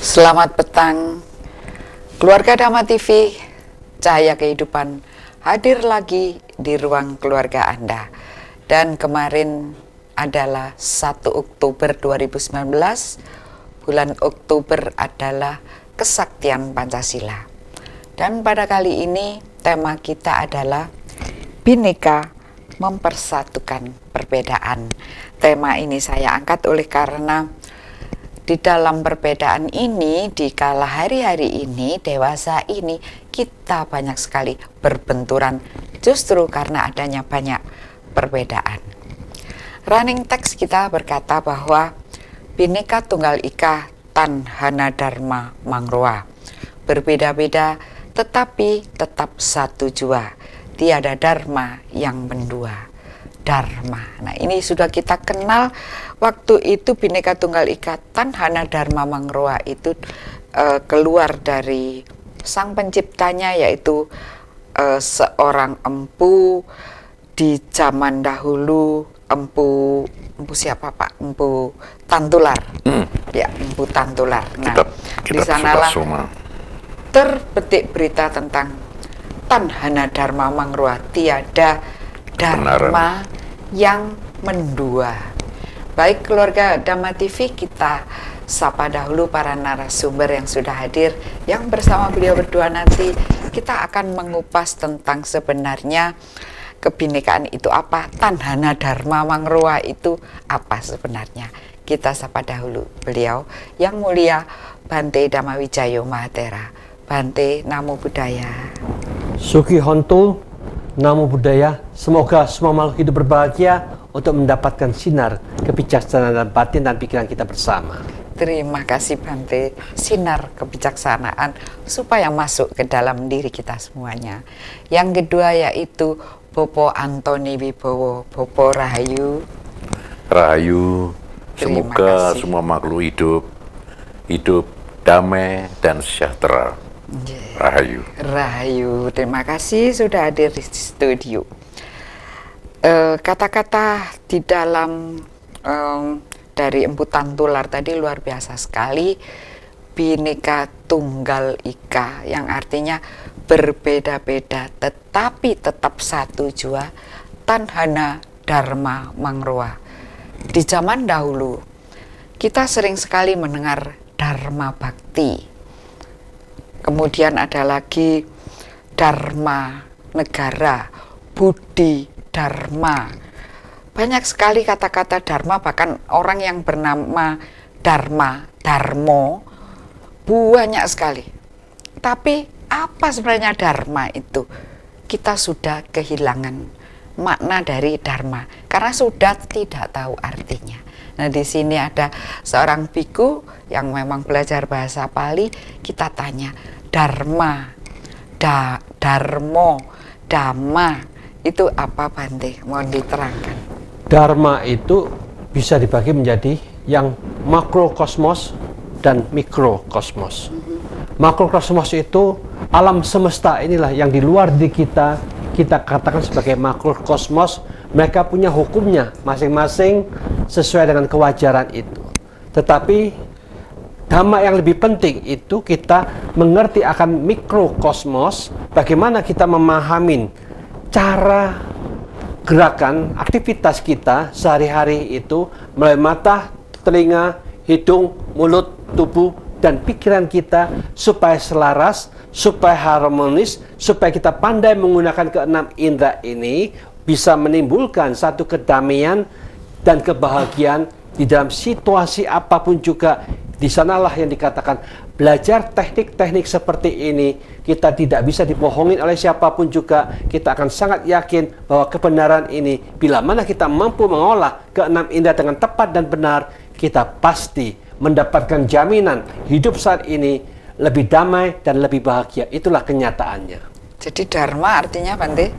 Selamat petang, keluarga Dhamma TV, Cahaya Kehidupan hadir lagi di ruang keluarga Anda. Dan kemarin adalah 1 Oktober 2019, bulan Oktober adalah Kesaktian Pancasila. Dan pada kali ini tema kita adalah Bhinneka Mempersatukan Perbedaan. Tema ini saya angkat oleh karena di dalam perbedaan ini, di kala hari-hari ini, dewasa ini, kita banyak sekali berbenturan justru karena adanya banyak perbedaan. Running text kita berkata bahwa Bhinneka Tunggal Ika Tan Hana Dharma Mangroa. Berbeda-beda tetapi tetap satu jua. Tiada dharma yang mendua. Dharma. Nah, ini sudah kita kenal. Waktu itu Bhinneka Tunggal Ika Tan Hana Dharma Mangroa itu keluar dari sang penciptanya, yaitu seorang empu di zaman dahulu. Empu siapa Pak? Empu Tantular. Ya, Empu Tantular. Nah, di sanalah terpetik berita tentang Tan Hana Dharma Mangroa, tiada dharma yang mendua. Baik keluarga Dhamma TV, kita sapa dahulu para narasumber yang sudah hadir, yang bersama beliau berdua nanti kita akan mengupas tentang sebenarnya kebinekaan itu apa, Tan Hana Dharma Mangroa itu apa sebenarnya. Kita sapa dahulu beliau yang mulia Bante Dhammawijayo Mahatera. Bante, Namo Buddhaya. Suki Hontul, Namo Buddhaya. Semoga semua makhluk hidup berbahagia untuk mendapatkan sinar kebijaksanaan dan batin dan pikiran kita bersama. Terima kasih Bante, sinar kebijaksanaan supaya masuk ke dalam diri kita semuanya. Yang kedua yaitu Bopo Antoni Wibowo. Bopo Rahayu. Rahayu, semoga semua makhluk hidup damai dan sejahtera. Rahayu. Rahayu, terima kasih sudah hadir di studio. Kata-kata di dalam dari Empu Tantular tadi luar biasa sekali. Bhinneka Tunggal Ika, yang artinya berbeda-beda tetapi tetap satu jua. Tan Hana Dharma Mangroa. Di zaman dahulu kita sering sekali mendengar Dharma Bakti. Kemudian ada lagi Dharma Negara, Budi Dharma. Banyak sekali kata-kata Dharma, bahkan orang yang bernama Dharma, Dharmo, banyak sekali. Tapi apa sebenarnya Dharma itu? Kita sudah kehilangan makna dari Dharma karena sudah tidak tahu artinya. Nah, di sini ada seorang biku yang memang belajar bahasa Pali. Kita tanya, Dharma, Dharmo, Dhamma itu apa Bante? Mohon diterangkan. Dharma itu bisa dibagi menjadi yang makrokosmos dan mikrokosmos. Makrokosmos itu alam semesta, inilah yang di luar di kita katakan sebagai makrokosmos. Mereka punya hukumnya masing-masing sesuai dengan kewajaran itu. Tetapi dhamma yang lebih penting itu kita mengerti akan mikrokosmos, bagaimana kita memahami cara gerakan aktivitas kita sehari-hari itu melalui mata, telinga, hidung, mulut, tubuh, dan pikiran kita supaya selaras, supaya harmonis, supaya kita pandai menggunakan keenam indera ini, bisa menimbulkan satu kedamaian dan kebahagiaan di dalam situasi apapun juga. Di sanalah yang dikatakan belajar teknik-teknik seperti ini, kita tidak bisa dibohongin oleh siapapun juga. Kita akan sangat yakin bahwa kebenaran ini, bila mana kita mampu mengolah keenam indera dengan tepat dan benar, kita pasti mendapatkan jaminan hidup saat ini lebih damai dan lebih bahagia. Itulah kenyataannya. Jadi Dharma artinya Bante?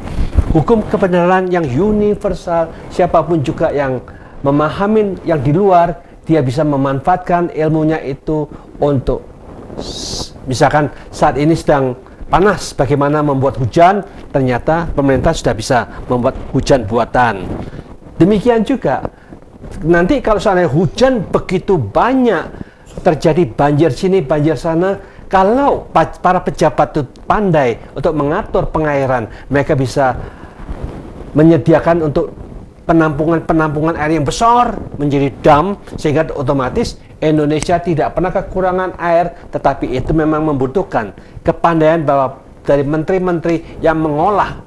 Hukum kebenaran yang universal. Siapapun juga yang memahami yang di luar, dia bisa memanfaatkan ilmunya itu untuk, misalkan saat ini sedang panas, bagaimana membuat hujan, ternyata pemerintah sudah bisa membuat hujan buatan. Demikian juga nanti kalau seandainya hujan begitu banyak, terjadi banjir sini, banjir sana, kalau para pejabat itu pandai untuk mengatur pengairan, mereka bisa menyediakan untuk penampungan air yang besar menjadi dam, sehingga otomatis Indonesia tidak pernah kekurangan air. Tetapi itu memang membutuhkan kepandaian bahwa dari menteri-menteri yang mengolah,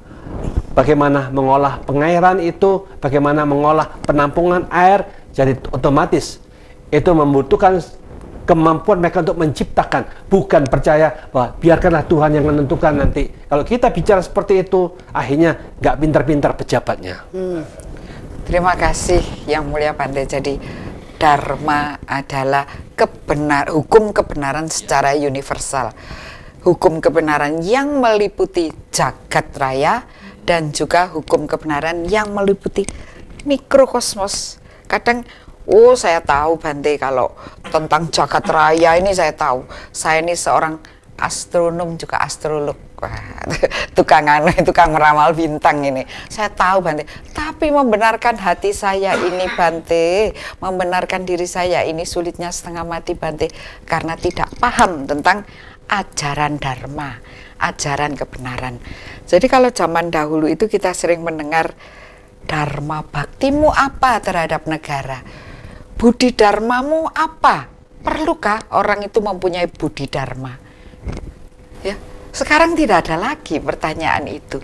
bagaimana mengolah pengairan itu, bagaimana mengolah penampungan air. Jadi otomatis itu membutuhkan kemampuan mereka untuk menciptakan, bukan percaya bahwa biarkanlah Tuhan yang menentukan nanti. Kalau kita bicara seperti itu, akhirnya nggak pintar-pintar pejabatnya. Terima kasih Yang Mulia Bante. Jadi Dharma adalah hukum kebenaran secara universal, hukum kebenaran yang meliputi jagat raya, dan juga hukum kebenaran yang meliputi mikrokosmos. Kadang saya tahu Bante kalau tentang jagat raya ini, saya tahu. Saya ini seorang astronom juga astrolog. Wah, tukang meramal bintang ini. Saya tahu Bante. Tapi membenarkan hati saya ini Bante, membenarkan diri saya ini sulitnya setengah mati Bante, karena tidak paham tentang ajaran dharma, ajaran kebenaran. Jadi kalau zaman dahulu itu kita sering mendengar, dharma baktimu apa terhadap negara? Budi dharmamu apa? Perlukah orang itu mempunyai budi dharma? Ya, sekarang tidak ada lagi pertanyaan itu.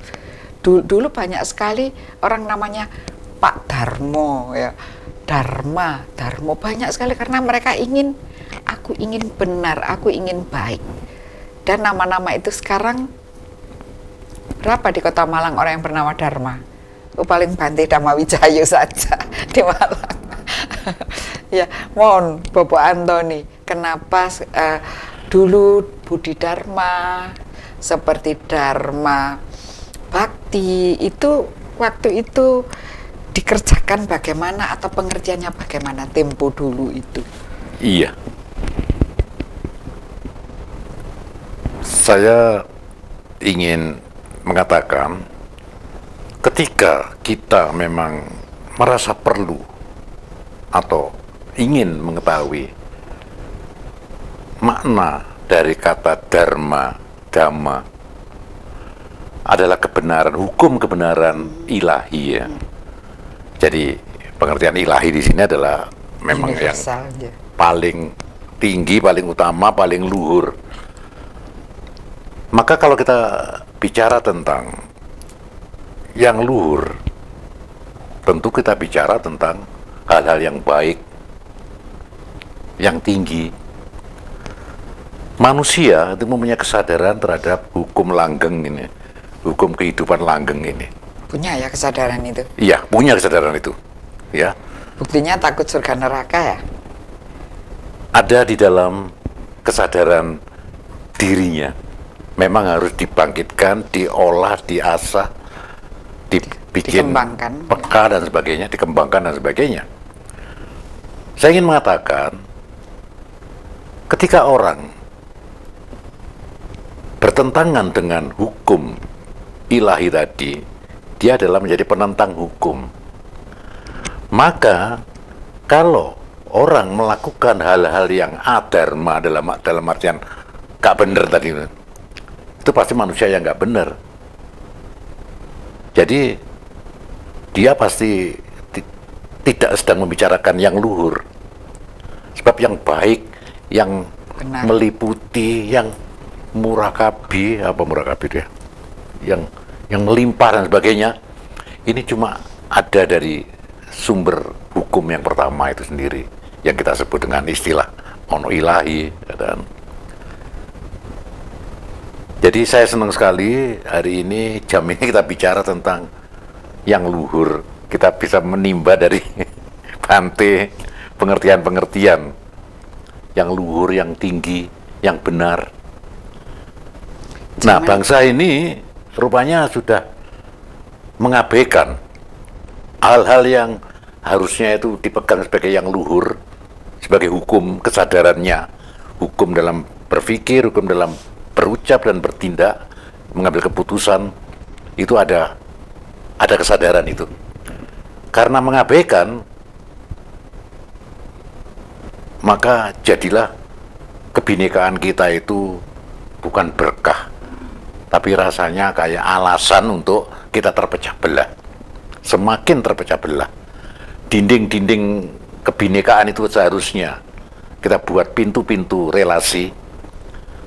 Dulu banyak sekali orang namanya Pak Darmo, ya. Darmo banyak sekali, karena mereka ingin, aku ingin benar, aku ingin baik. Dan nama-nama itu sekarang berapa di Kota Malang orang yang bernama Dharma? Paling Bante Dharma Wijayo saja di Malang. Ya, mohon Bapak Antoni, kenapa dulu Budi Dharma seperti Dharma Bakti itu waktu itu dikerjakan bagaimana, atau pengertiannya bagaimana tempo dulu itu? Iya. Saya ingin mengatakan, ketika kita memang merasa perlu atau ingin mengetahui makna dari kata dharma, dhamma adalah kebenaran, hukum kebenaran ilahi, ya. Jadi pengertian ilahi di sini adalah memang universal, yang paling tinggi, paling utama, paling luhur. Maka kalau kita bicara tentang yang luhur, tentu kita bicara tentang hal-hal yang baik, yang tinggi. Manusia itu mempunyai kesadaran terhadap hukum langgeng ini, hukum kehidupan langgeng ini. Punya ya kesadaran itu? Iya, punya kesadaran itu. Ya. Buktinya takut surga neraka ya? Ada di dalam kesadaran dirinya. Memang harus dibangkitkan, diolah, diasah, dibikin peka dan sebagainya, dikembangkan dan sebagainya. Saya ingin mengatakan, ketika orang bertentangan dengan hukum ilahi tadi, dia adalah menjadi penentang hukum. Maka kalau orang melakukan hal-hal yang adharma dalam artian gak benar tadi, itu pasti manusia yang gak benar. Jadi dia pasti tidak sedang membicarakan yang luhur. Sebab yang baik, yang benar, meliputi, yang murakabi, itu ya, yang melimpah dan sebagainya, ini cuma ada dari sumber hukum yang pertama itu sendiri, yang kita sebut dengan istilah ono ilahi. Dan jadi saya senang sekali hari ini, jam ini kita bicara tentang yang luhur. Kita bisa menimba dari Bante pengertian-pengertian yang luhur, yang tinggi, yang benar. Nah, bangsa ini rupanya sudah mengabaikan hal-hal yang harusnya itu dipegang sebagai yang luhur, sebagai hukum kesadarannya, hukum dalam berpikir, hukum dalam berucap dan bertindak, mengambil keputusan. Itu ada kesadaran itu. Karena mengabaikan, maka jadilah kebinekaan kita itu bukan berkah, tapi rasanya kayak alasan untuk kita terpecah belah. Semakin terpecah belah. Dinding-dinding kebinekaan itu seharusnya kita buat pintu-pintu relasi.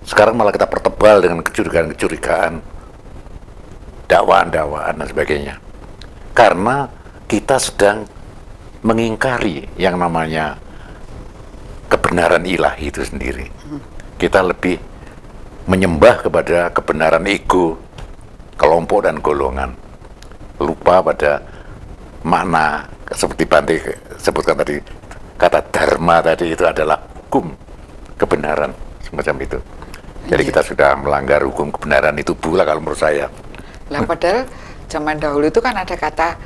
Sekarang malah kita pertebal dengan kecurigaan-kecurigaan, dakwaan-dakwaan dan sebagainya. Karena kita sedang mengingkari yang namanya kebenaran ilahi itu sendiri. Kita lebih menyembah kepada kebenaran ego, kelompok dan golongan. Lupa pada makna, seperti Bante sebutkan tadi, kata dharma tadi itu adalah hukum kebenaran, semacam itu. Jadi kita sudah melanggar hukum kebenaran itu pula kalau menurut saya. Lah padahal zaman dahulu itu kan ada kata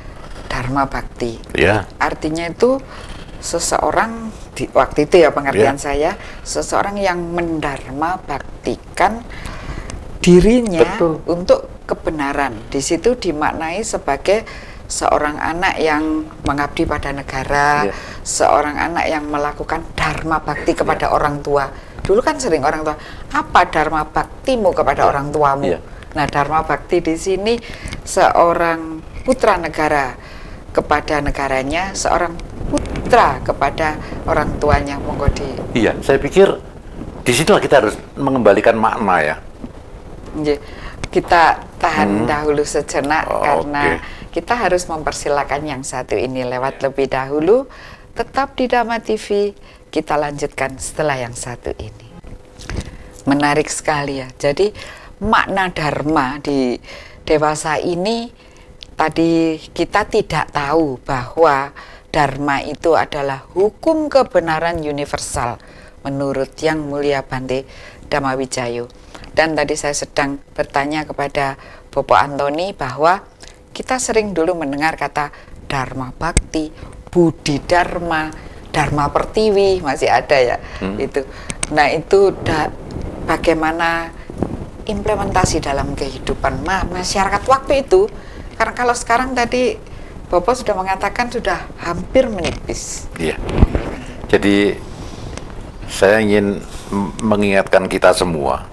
dharma bakti. Ya. Artinya itu seseorang waktu itu ya pengertian saya, seseorang yang mendharma baktikan dirinya untuk kebenaran. Di situ dimaknai sebagai seorang anak yang mengabdi pada negara, seorang anak yang melakukan dharma bakti kepada orang tua. Dulu kan sering orang tua, apa dharma baktimu kepada orang tuamu? Nah, dharma bakti di sini seorang putra negara kepada negaranya, seorang putra kepada orang tuanya. Monggo di. Iya, saya pikir di situlah kita harus mengembalikan makna ya. Kita tahan dahulu sejenak karena kita harus mempersilakan yang satu ini lewat lebih dahulu. Tetap di Dhamma TV, kita lanjutkan setelah yang satu ini. Menarik sekali ya. Jadi makna dharma di dewasa ini tadi kita tidak tahu bahwa dharma itu adalah hukum kebenaran universal menurut Yang Mulia Bante Dhamma Wijayo. Dan tadi saya sedang bertanya kepada Bapak Antoni bahwa kita sering dulu mendengar kata dharma bakti, budi dharma, dharma pertiwi, masih ada ya itu. Nah itu bagaimana implementasi dalam kehidupan masyarakat waktu itu? Karena kalau sekarang tadi Bapak sudah mengatakan sudah hampir menipis. Iya. Jadi saya ingin mengingatkan kita semua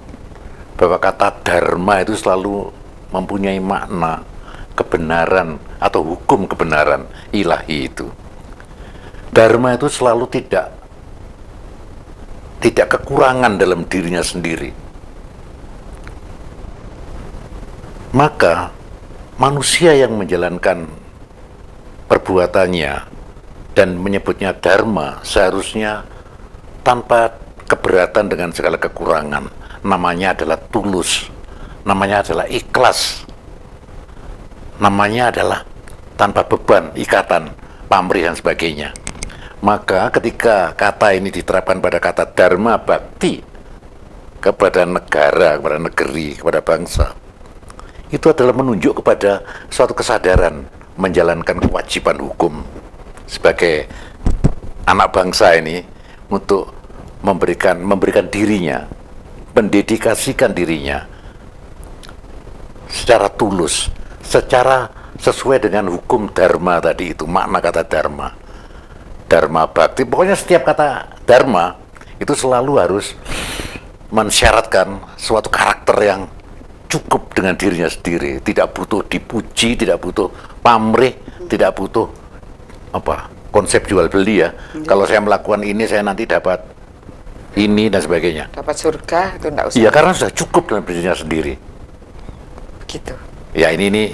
bahwa kata dharma itu selalu mempunyai makna kebenaran atau hukum kebenaran ilahi itu. Dharma itu selalu tidak kekurangan dalam dirinya sendiri. Maka manusia yang menjalankan perbuatannya dan menyebutnya dharma seharusnya tanpa keberatan dengan segala kekurangan. Namanya adalah tulus, namanya adalah ikhlas, namanya adalah tanpa beban, ikatan, pamrih dan sebagainya. Maka ketika kata ini diterapkan pada kata dharma bakti kepada negara, kepada negeri, kepada bangsa, itu adalah menunjuk kepada suatu kesadaran menjalankan kewajiban hukum sebagai anak bangsa ini untuk memberikan dirinya, mendedikasikan dirinya secara tulus, secara sesuai dengan hukum dharma tadi itu, makna kata dharma. Dharma bakti, pokoknya setiap kata dharma itu selalu harus mensyaratkan suatu karakter yang cukup dengan dirinya sendiri, tidak butuh dipuji, tidak butuh pamrih, tidak butuh konsep jual beli ya. Kalau saya melakukan ini saya nanti dapat ini dan sebagainya. Dapat surga itu enggak usah. Iya, karena sudah cukup dengan dirinya sendiri. Begitu. Ya ini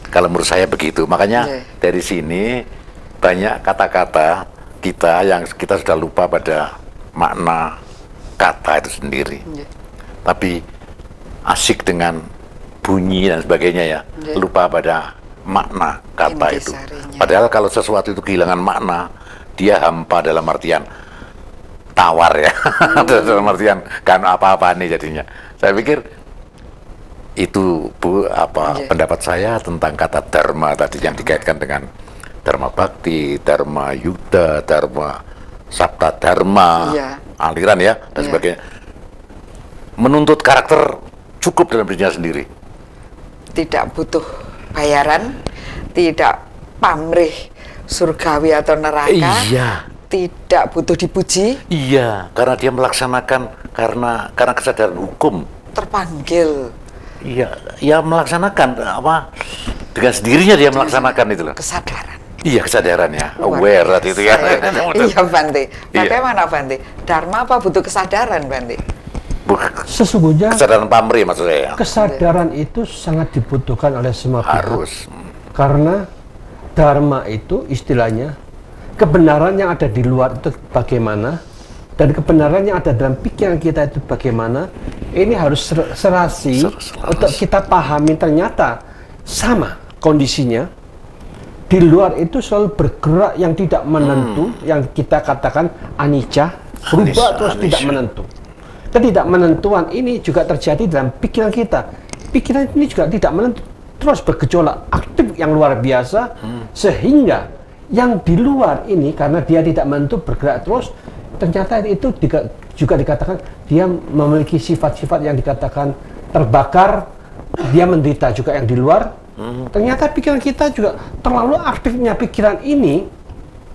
kalau menurut saya begitu. Makanya dari sini banyak kata-kata kita yang kita sudah lupa pada makna kata itu sendiri. Tapi asik dengan bunyi dan sebagainya ya. Lupa pada makna kata itu. Padahal kalau sesuatu itu kehilangan makna, dia hampa dalam artian tawar ya, dalam artian kan apa-apa nih jadinya. Saya pikir itu pendapat saya tentang kata dharma tadi yang dikaitkan dengan dharma bakti, dharma yuddha, dharma sabta dharma, aliran ya dan sebagainya. Menuntut karakter cukup dalam dirinya sendiri. Tidak butuh bayaran, tidak pamrih surgawi atau neraka. Iya. tidak butuh dipuji. Iya, karena dia melaksanakan karena kesadaran hukum. Terpanggil. Iya, ya melaksanakan apa dengan sendirinya dia melaksanakan itu loh. Kesadaran. Iya, kesadarannya, aware tadi itu ya. Iya, Bante. Bagaimana Bante? Dharma apa butuh kesadaran, Bante? Sesungguhnya kesadaran pamrih maksud saya. Kesadaran itu sangat dibutuhkan oleh semua pihak. Harus. Karena dharma itu istilahnya kebenaran yang ada di luar itu bagaimana dan kebenaran yang ada dalam pikiran kita itu bagaimana, ini harus serasi untuk kita pahami. Ternyata sama kondisinya. Di luar itu selalu bergerak yang tidak menentu, yang kita katakan anicca, berubah terus tidak menentu. Ketidakmenentuan ini juga terjadi dalam pikiran kita. Pikiran ini juga tidak menentu, terus bergejolak aktif yang luar biasa, sehingga yang di luar ini karena dia tidak menentu bergerak terus, ternyata itu juga dikatakan dia memiliki sifat-sifat yang dikatakan terbakar, dia menderita juga yang di luar. Ternyata pikiran kita juga terlalu aktifnya pikiran ini,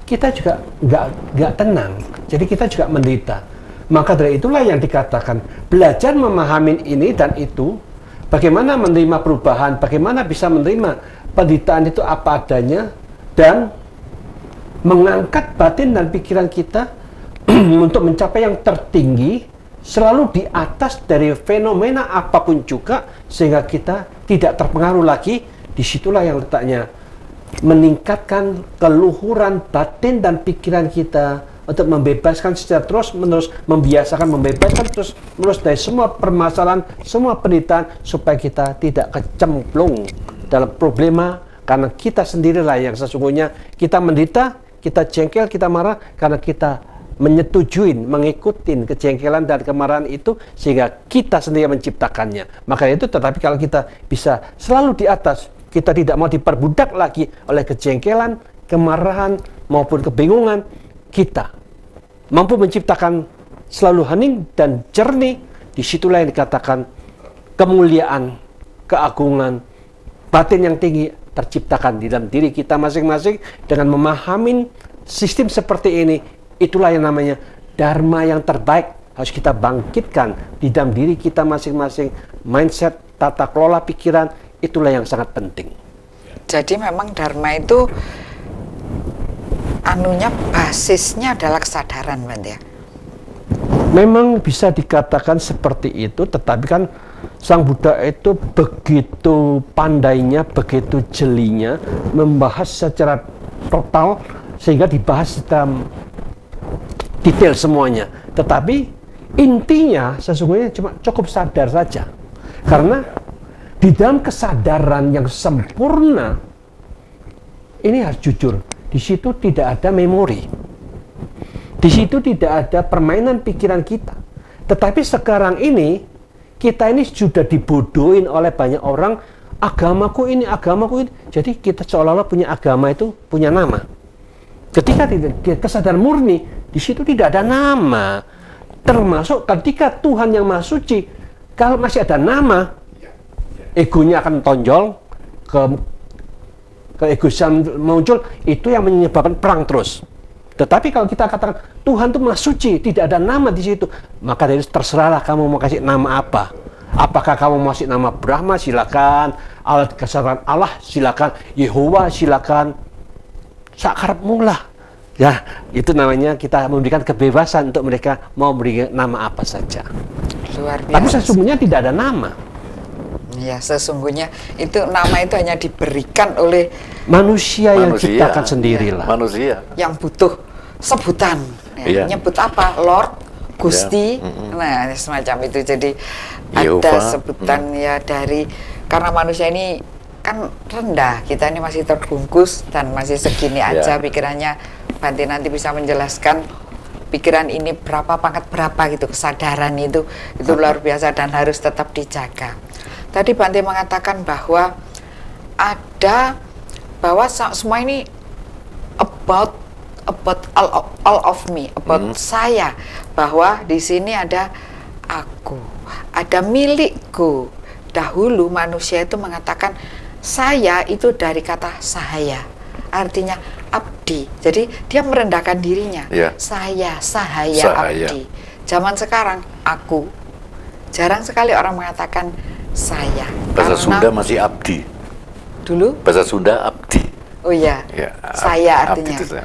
kita juga nggak tenang. Jadi kita juga menderita. Maka dari itulah yang dikatakan belajar memahami ini dan itu, bagaimana menerima perubahan, bagaimana bisa menerima penderitaan itu apa adanya, dan mengangkat batin dan pikiran kita untuk mencapai yang tertinggi, selalu di atas dari fenomena apapun juga, sehingga kita tidak terpengaruh lagi. Disitulah yang letaknya meningkatkan keluhuran batin dan pikiran kita untuk membebaskan secara terus menerus, membiasakan membebaskan terus menerus dari semua permasalahan, semua penderitaan, supaya kita tidak kecemplung dalam problema, karena kita sendirilah yang sesungguhnya kita menderita, kita jengkel, kita marah karena kita menyetujui, mengikuti kejengkelan dan kemarahan itu, sehingga kita sendiri menciptakannya. Maka itu, tetapi kalau kita bisa selalu di atas, kita tidak mau diperbudak lagi oleh kejengkelan, kemarahan, maupun kebingungan, kita mampu menciptakan selalu hening dan jernih. Disitulah yang dikatakan kemuliaan, keagungan, batin yang tinggi terciptakan di dalam diri kita masing-masing. Dengan memahami sistem seperti ini, itulah yang namanya dharma yang terbaik harus kita bangkitkan di dalam diri kita masing-masing. Mindset, tata kelola pikiran, itulah yang sangat penting. Jadi memang dharma itu anunya, basisnya adalah kesadaran, Bante ya? Memang bisa dikatakan seperti itu, tetapi kan Sang Buddha itu begitu pandainya, begitu jelinya membahas secara total, sehingga dibahas secara detail semuanya. Tetapi intinya sesungguhnya cuma cukup sadar saja. Karena di dalam kesadaran yang sempurna ini harus jujur, di situ tidak ada memori, di situ tidak ada permainan pikiran kita. Tetapi sekarang ini kita ini sudah dibodohin oleh banyak orang, agamaku ini, agamaku ini. Jadi kita seolah-olah punya agama itu punya nama. Ketika kesadaran murni, di situ tidak ada nama. Termasuk ketika Tuhan yang Maha Suci, kalau masih ada nama, egonya akan tonjol, keegoisan muncul, itu yang menyebabkan perang terus. Tetapi kalau kita katakan Tuhan itu Maha Suci, tidak ada nama di situ, maka dari itu terserahlah kamu mau kasih nama apa. Apakah kamu mau kasih nama Brahma, silakan. Alat kesadaran Allah, silakan. Yehova, silakan. Sakarepmu lah. Ya, itu namanya kita memberikan kebebasan untuk mereka mau beri nama apa saja. Luar biasa. Tapi sesungguhnya tidak ada nama. Ya, sesungguhnya itu nama itu hanya diberikan oleh manusia yang ciptakan sendirilah. Manusia yang butuh sebutan. Ya. Nyebut apa? Lord, Gusti. Nah, semacam itu. Jadi ada sebutan ya dari, karena manusia ini kan rendah, kita ini masih terbungkus dan masih segini aja pikirannya. Bante nanti bisa menjelaskan pikiran ini berapa, pangkat berapa gitu, kesadaran itu luar biasa dan harus tetap dijaga. Tadi Bante mengatakan bahwa semua ini about all of me, about saya, bahwa di sini ada aku, ada milikku. Dahulu manusia itu mengatakan saya itu dari kata sahaya, artinya abdi. Jadi dia merendahkan dirinya. Ya. Sahaya abdi. Zaman sekarang aku. Jarang sekali orang mengatakan saya. Bahasa Sunda masih abdi. Dulu? Bahasa Sunda abdi. Oh iya. Ya, saya artinya. Abdi itu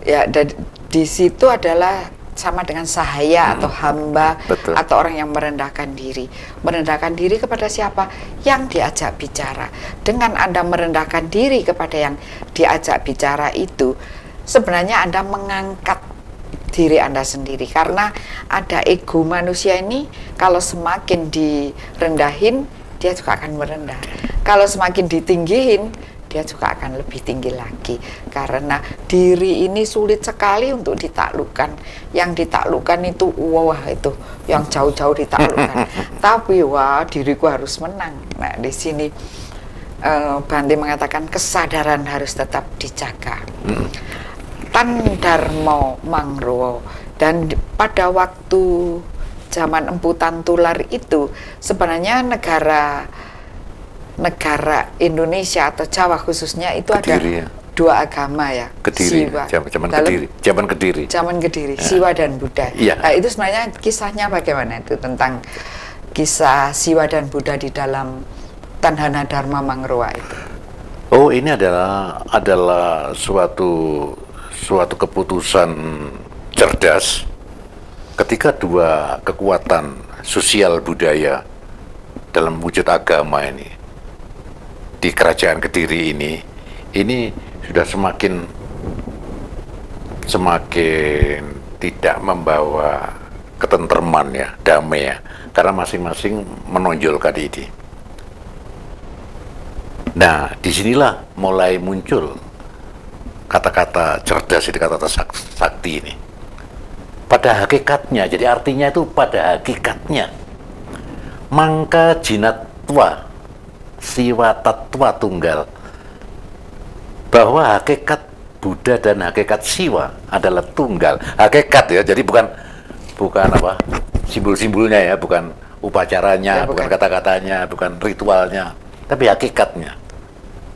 Ya, dan di situ adalah sama dengan sahaya atau hamba. Betul. Atau orang yang merendahkan diri. Merendahkan diri kepada siapa? Yang diajak bicara. Dengan Anda merendahkan diri kepada yang diajak bicara itu, sebenarnya Anda mengangkat diri Anda sendiri. Karena ada ego manusia ini, kalau semakin direndahin, dia juga akan merendah. Kalau semakin ditinggihin, dia juga akan lebih tinggi lagi. Karena diri ini sulit sekali untuk ditaklukkan. Yang ditaklukkan itu, wah itu yang jauh-jauh ditaklukkan. Tapi wah, diriku harus menang. Nah, di sini Bhante mengatakan kesadaran harus tetap dijaga. Tan Dharma Mangruo. Dan pada waktu zaman Empu Tantular itu, sebenarnya negara Indonesia atau Jawa khususnya itu Kediri, ada dua agama ya. Kediri, Siwa. zaman Kediri. Zaman Kediri, Siwa dan Buddha. Ya. Nah, itu sebenarnya kisahnya bagaimana itu tentang kisah Siwa dan Buddha di dalam Tanhana Dharma Mangruo itu? Oh, ini adalah suatu keputusan cerdas ketika dua kekuatan sosial budaya dalam wujud agama ini di kerajaan Kediri ini sudah semakin tidak membawa ketentraman ya, damai ya, karena masing-masing menonjolkan ini. Nah, disinilah mulai muncul kata-kata cerdas ini, kata-kata sakti ini. Pada hakikatnya, jadi artinya itu pada hakikatnya, mangka jinatwa, siwa tatwa tunggal, bahwa hakikat Buddha dan hakikat Siwa adalah tunggal. Hakikat ya, jadi bukan apa simbol-simbolnya ya, bukan upacaranya, bukan kata-katanya, bukan ritualnya, tapi hakikatnya.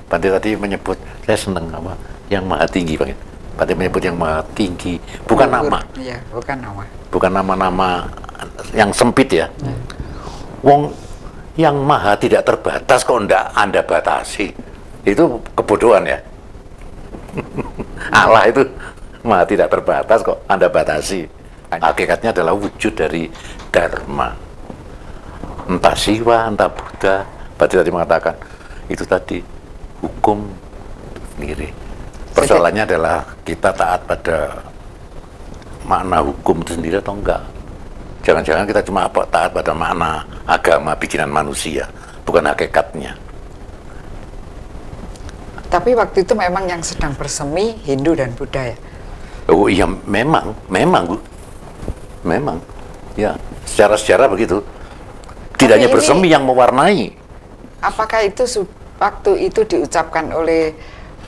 Bhante tadi menyebut, saya senang apa yang maha tinggi, Bang. Bhante menyebut yang maha tinggi, bukan nama. Iya, bukan nama. Bukan nama-nama yang sempit ya. Wong yang maha tidak terbatas kok ndak Anda batasi. Itu kebodohan ya. Allah itu maha tidak terbatas kok Anda batasi. Hakikatnya adalah wujud dari Dharma. Entah Siwa, entah Buddha. Bhante tadi mengatakan itu tadi hukum sendiri. Persoalannya adalah kita taat pada makna hukum itu sendiri atau enggak. Jangan-jangan kita cuma taat pada makna agama bikinan manusia, bukan hakikatnya. Tapi waktu itu memang yang sedang bersemi Hindu dan Buddha ya? Oh iya, memang Bu. Memang. Ya, secara sejarah begitu. Tidak hanya bersemi yang mewarnai. Apakah itu waktu itu diucapkan oleh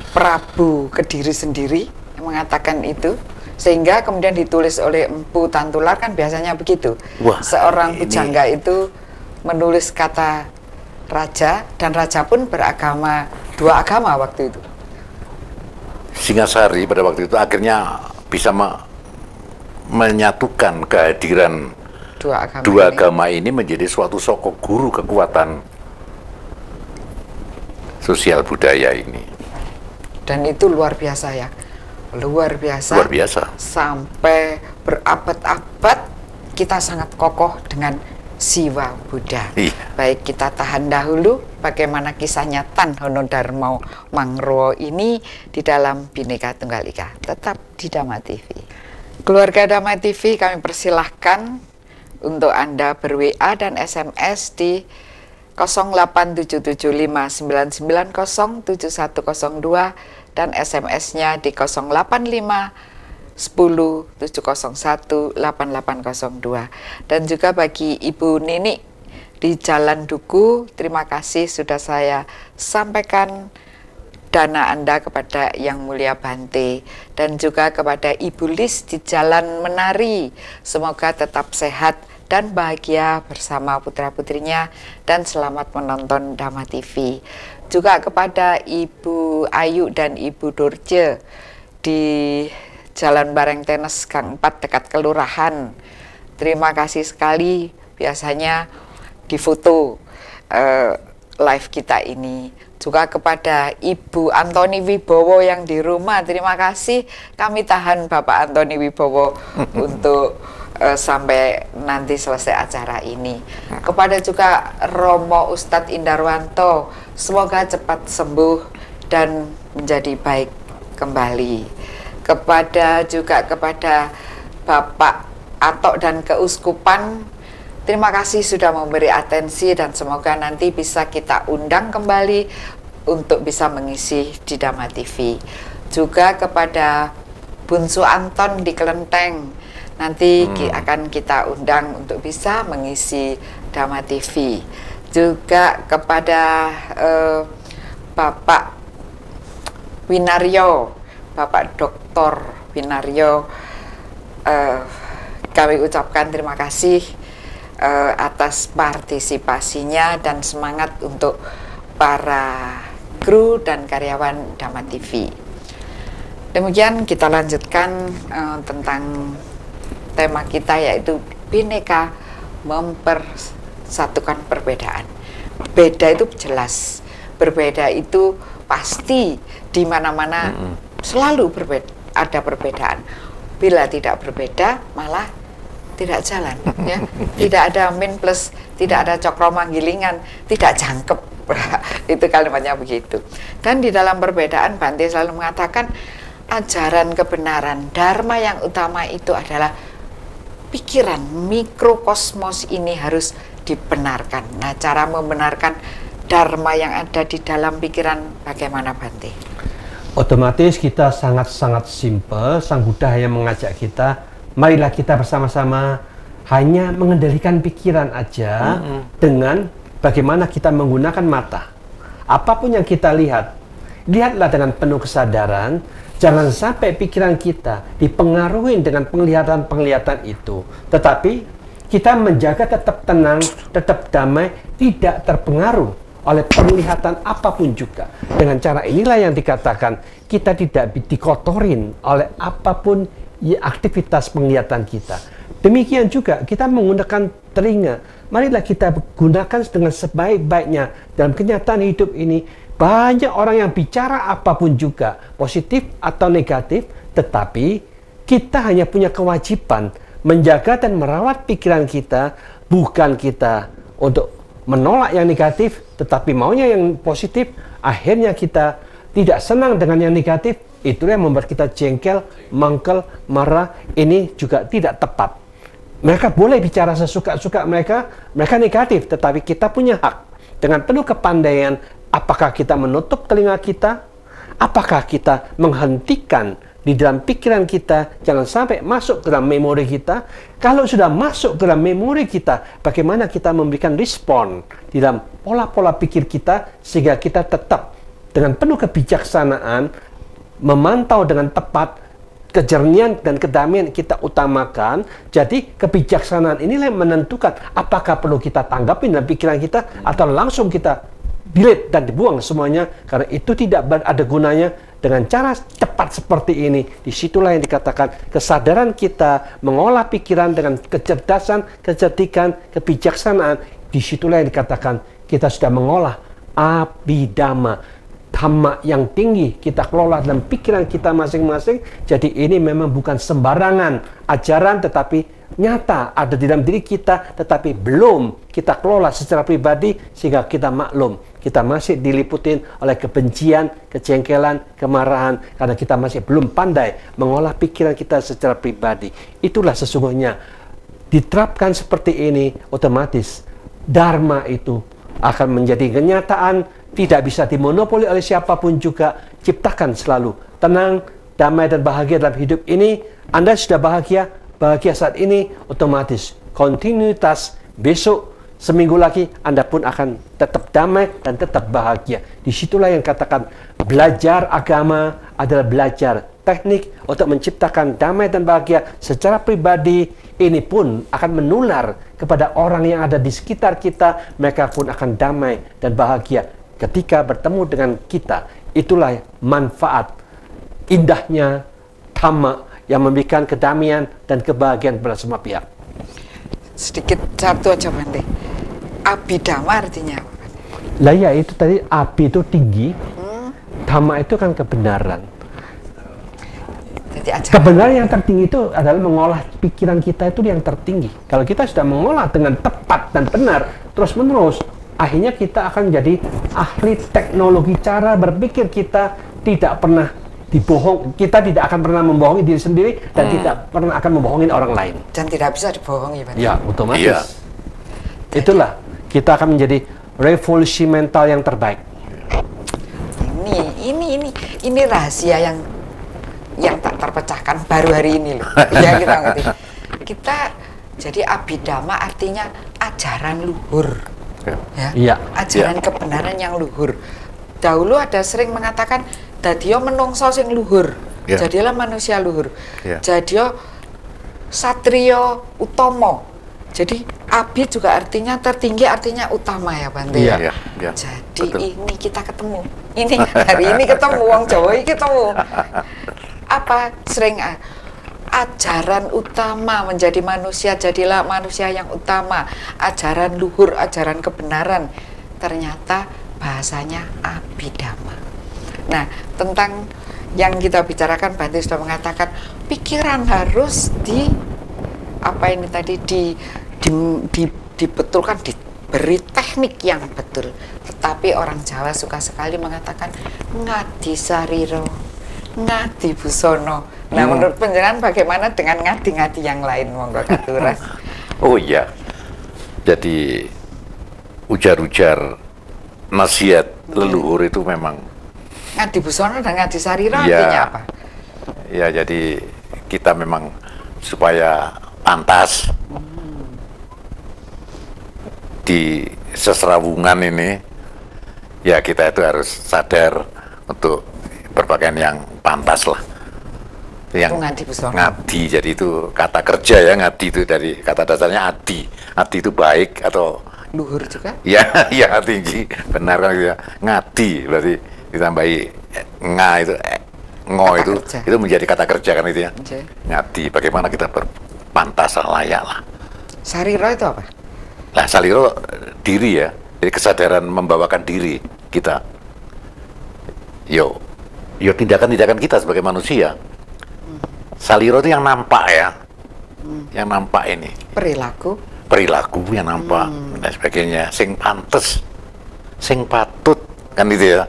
Prabu Kediri sendiri yang mengatakan itu, sehingga kemudian ditulis oleh Empu Tantular, kan biasanya begitu. Wah, seorang pujangga itu menulis kata raja, dan raja pun beragama, dua agama waktu itu. Singasari pada waktu itu akhirnya bisa menyatukan kehadiran dua agama ini menjadi suatu sokok guru kekuatan sosial budaya ini. Dan itu luar biasa ya, luar biasa. Luar biasa. Sampai berabad-abad kita sangat kokoh dengan Siwa Buddha. Iya. Baik, kita tahan dahulu bagaimana kisahnya Tanhono Dharma Mangruo ini di dalam Bhinneka Tunggal Ika. Tetap di Dhamma TV. Keluarga Dhamma TV, kami persilahkan untuk Anda ber-WA dan SMS di 087759907102 dan SMS-nya di 0851070180802. Dan juga bagi Ibu Nini di Jalan Duku, terima kasih sudah saya sampaikan dana Anda kepada Yang Mulia Bhante, dan juga kepada Ibu Lis di Jalan Menari. Semoga tetap sehat dan bahagia bersama putra-putrinya, dan selamat menonton Dhamma TV. Juga kepada Ibu Ayu dan Ibu Dorje di Jalan Barengtenes Gang 4 dekat kelurahan. Terima kasih sekali, biasanya difoto live kita ini. Juga kepada Ibu Antoni Wibowo yang di rumah, terima kasih, kami tahan Bapak Antoni Wibowo untuk sampai nanti selesai acara ini. Kepada juga Romo Ustadz Indarwanto, semoga cepat sembuh dan menjadi baik kembali. Kepada Bapak Atok dan Keuskupan, terima kasih sudah memberi atensi dan semoga nanti bisa kita undang kembali untuk bisa mengisi di Dhamma TV. Juga kepada Bunsu Anton di Kelenteng, nanti akan kita undang untuk bisa mengisi Dhamma TV. Juga kepada Bapak Winaryo, Bapak Dr. Winaryo, kami ucapkan terima kasih atas partisipasinya dan semangat untuk para kru dan karyawan Dhamma TV. Demikian kita lanjutkan tentang tema kita, yaitu Bhinneka mempersatukan perbedaan. Beda itu jelas, berbeda itu pasti, di mana-mana selalu ada perbedaan. Bila tidak berbeda malah tidak jalan, ya. Tidak ada min plus, tidak ada cokro manggilingan, tidak jangkep. Itu kalimatnya begitu. Dan di dalam perbedaan, Bhante selalu mengatakan ajaran kebenaran dharma yang utama itu adalah pikiran mikrokosmos ini harus dibenarkan. Nah, cara membenarkan dharma yang ada di dalam pikiran bagaimana, Bhante? Otomatis kita sangat-sangat simpel. Sang Buddha yang mengajak kita, marilah kita bersama-sama hanya mengendalikan pikiran aja dengan bagaimana kita menggunakan mata. Apapun yang kita lihat, lihatlah dengan penuh kesadaran. Jangan sampai pikiran kita dipengaruhi dengan penglihatan-penglihatan itu. Tetapi kita menjaga tetap tenang, tetap damai, tidak terpengaruh oleh penglihatan apapun juga. Dengan cara inilah yang dikatakan kita tidak dikotorin oleh apapun aktivitas penglihatan kita. Demikian juga kita menggunakan telinga. Marilah kita gunakan dengan sebaik-baiknya dalam kenyataan hidup ini. Banyak orang yang bicara apapun juga, positif atau negatif, tetapi kita hanya punya kewajiban menjaga dan merawat pikiran kita, bukan kita untuk menolak yang negatif, tetapi maunya yang positif. Akhirnya kita tidak senang dengan yang negatif. Itulah yang membuat kita jengkel, mangkel, marah. Ini juga tidak tepat. Mereka boleh bicara sesuka-suka mereka negatif, tetapi kita punya hak dengan penuh kepandaian. Apakah kita menutup telinga kita? Apakah kita menghentikan di dalam pikiran kita, jangan sampai masuk ke dalam memori kita? Kalau sudah masuk ke dalam memori kita, bagaimana kita memberikan respon di dalam pola-pola pikir kita, sehingga kita tetap dengan penuh kebijaksanaan, memantau dengan tepat, kejernihan dan kedamaian kita utamakan. Jadi kebijaksanaan inilah yang menentukan apakah perlu kita tanggapin dalam pikiran kita, atau langsung kita delete dan dibuang semuanya, karena itu tidak ada gunanya. Dengan cara cepat seperti ini, disitulah yang dikatakan kesadaran kita mengolah pikiran dengan kecerdasan, kecerdikan, kebijaksanaan. Disitulah yang dikatakan kita sudah mengolah abhidhamma, dhamma yang tinggi kita kelola dalam pikiran kita masing-masing. Jadi ini memang bukan sembarangan ajaran, tetapi nyata ada di dalam diri kita, tetapi belum kita kelola secara pribadi, sehingga kita maklum kita masih diliputin oleh kebencian, kejengkelan, kemarahan, karena kita masih belum pandai mengolah pikiran kita secara pribadi. Itulah sesungguhnya diterapkan seperti ini, otomatis dharma itu akan menjadi kenyataan, tidak bisa dimonopoli oleh siapapun juga. Ciptakan selalu tenang, damai dan bahagia dalam hidup ini. Anda sudah bahagia saat ini, otomatis kontinuitas besok, seminggu lagi Anda pun akan tetap damai dan tetap bahagia. Disitulah yang katakan belajar agama adalah belajar teknik untuk menciptakan damai dan bahagia secara pribadi. Ini pun akan menular kepada orang yang ada di sekitar kita. Mereka pun akan damai dan bahagia ketika bertemu dengan kita. Itulah manfaat indahnya Dhamma yang memberikan kedamaian dan kebahagiaan pada semua pihak. Sedikit satu aja Bante. Abhidhamma artinya apa? Lah ya itu tadi, Abhi itu tinggi, Dhamma itu kan kebenaran. Jadi ajaran. Kebenaran yang tertinggi itu adalah mengolah pikiran kita itu yang tertinggi. Kalau kita sudah mengolah dengan tepat dan benar terus-menerus, akhirnya kita akan menjadi ahli teknologi cara berpikir kita tidak pernah dibohong, kita tidak akan pernah membohongi diri sendiri dan tidak pernah akan membohongi orang lain. Dan tidak bisa dibohongi Bante. Ya, otomatis. Iya. Itulah kita akan menjadi revolusi mental yang terbaik. Ini rahasia yang tak terpecahkan baru hari ini loh. Ya kita ngerti. Kita jadi Abhidhamma artinya ajaran luhur. Ya. Iya. Ajaran kebenaran yang luhur. Dahulu ada sering mengatakan dadiyo menungso sing luhur. Ya. Jadilah manusia luhur. Ya. Jadiyo satrio utomo. Jadi Abhi juga artinya tertinggi, artinya utama ya Bante. Iya. Iya, iya. Jadi Betul. ini kita ketemu. Ini hari ini ketemu wong Jawa ini ketemu. Apa sering ajaran utama menjadi manusia, jadilah manusia yang utama. Ajaran luhur, ajaran kebenaran. Ternyata bahasanya Abhidhamma. Nah, tentang yang kita bicarakan Bante sudah mengatakan pikiran harus apa ini tadi dibetulkan, diberi teknik yang betul. Tetapi orang Jawa suka sekali mengatakan ngadi sariro, ngadi busono. Nah, menurut panjenengan bagaimana dengan ngadi-ngadi yang lain, monggo Katuras? Oh iya. Jadi ujar-ujar nasihat leluhur itu memang Ngadi busono dan ngadi sariro ya, artinya apa? ya jadi kita memang supaya pantas di seserawungan ini, ya kita itu harus sadar untuk berpakaian yang pantas lah. Yang ngadi busono. ngadi, jadi itu kata kerja ya, ngadi itu dari kata dasarnya adi. Adi itu baik atau Luhur juga? ya, ya tinggi, benar kan gitu ya. Ngadi berarti ditambahi nga itu ngo Kata itu kerja. itu menjadi kata kerja kan itu ya. Oke. Ngadi, bagaimana kita berpantas layak lah. Sariro itu apa? Lah saliro diri ya, jadi kesadaran membawakan diri kita. Yo tindakan-tindakan kita sebagai manusia. Saliro itu yang nampak ya, yang nampak ini. Perilaku yang nampak dan sebagainya. Sing pantes, sing patut kan itu ya.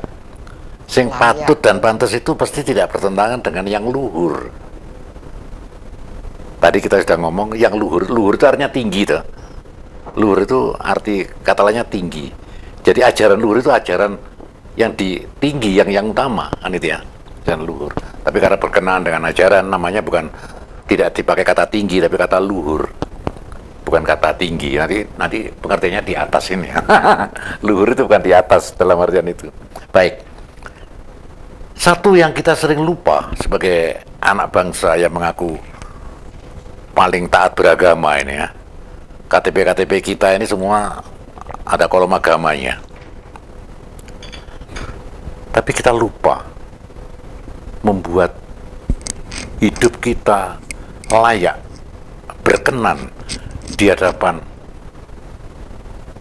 Sing Layak. patut dan pantes itu pasti tidak bertentangan dengan yang luhur. Tadi kita sudah ngomong yang luhur itu artinya tinggi tuh. Luhur itu arti kata lainnya tinggi. Jadi ajaran luhur itu ajaran yang tinggi, yang utama kan itu ya, ajaran luhur. Tapi karena berkenaan dengan ajaran, namanya bukan, tidak dipakai kata tinggi tapi kata luhur, bukan kata tinggi. Nanti pengertiannya di atas ini. Luhur itu bukan di atas dalam artian itu. Baik. Satu yang kita sering lupa sebagai anak bangsa yang mengaku paling taat beragama ini ya, KTP kita ini semua ada kolom agamanya. Tapi kita lupa membuat hidup kita layak, berkenan di hadapan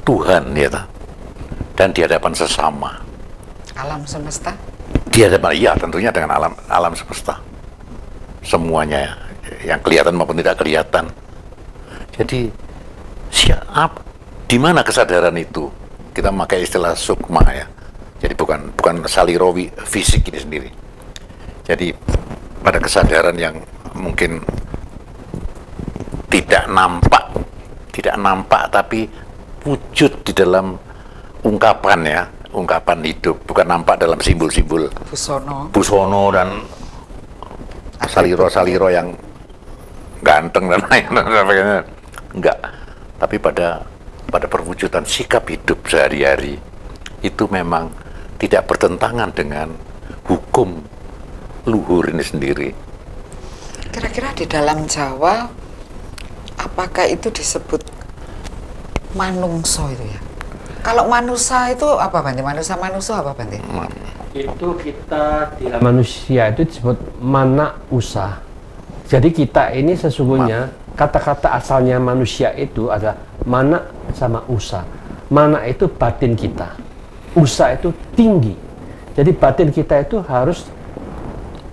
Tuhan ya, dan di hadapan sesama. Alam semesta? Di hadapan, iya tentunya dengan alam semesta. Semuanya yang kelihatan maupun tidak kelihatan. Jadi di mana kesadaran itu? Kita memakai istilah sukma ya. Jadi bukan saliro fisik ini sendiri. Jadi pada kesadaran yang mungkin tidak nampak tapi wujud di dalam ungkapan ya, ungkapan hidup, bukan nampak dalam simbol-simbol busono dan saliro yang ganteng dan lain sebagainya. Enggak, tapi pada perwujudan sikap hidup sehari-hari itu memang tidak bertentangan dengan hukum luhur ini sendiri. Kira-kira di dalam Jawa apakah itu disebut manungso itu ya? Kalau manusa itu apa Bante? Manusa apa Bante? Itu kita di dalam manusia itu disebut mana usa. Jadi kita ini sesungguhnya kata-kata asalnya manusia itu adalah mana sama usa. Mana itu batin kita, usa itu tinggi. Jadi batin kita itu harus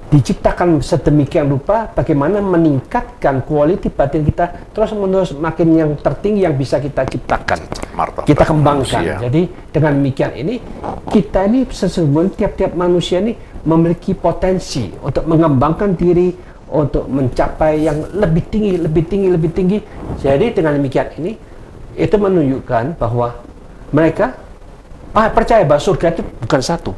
diciptakan sedemikian rupa bagaimana meningkatkan kualitas batin kita terus menerus makin yang tertinggi yang bisa kita ciptakan, kita kembangkan manusia. Jadi dengan demikian ini kita ini sesungguhnya tiap-tiap manusia ini memiliki potensi untuk mengembangkan diri untuk mencapai yang lebih tinggi. Jadi dengan demikian ini itu menunjukkan bahwa mereka percaya bahwa surga itu bukan satu.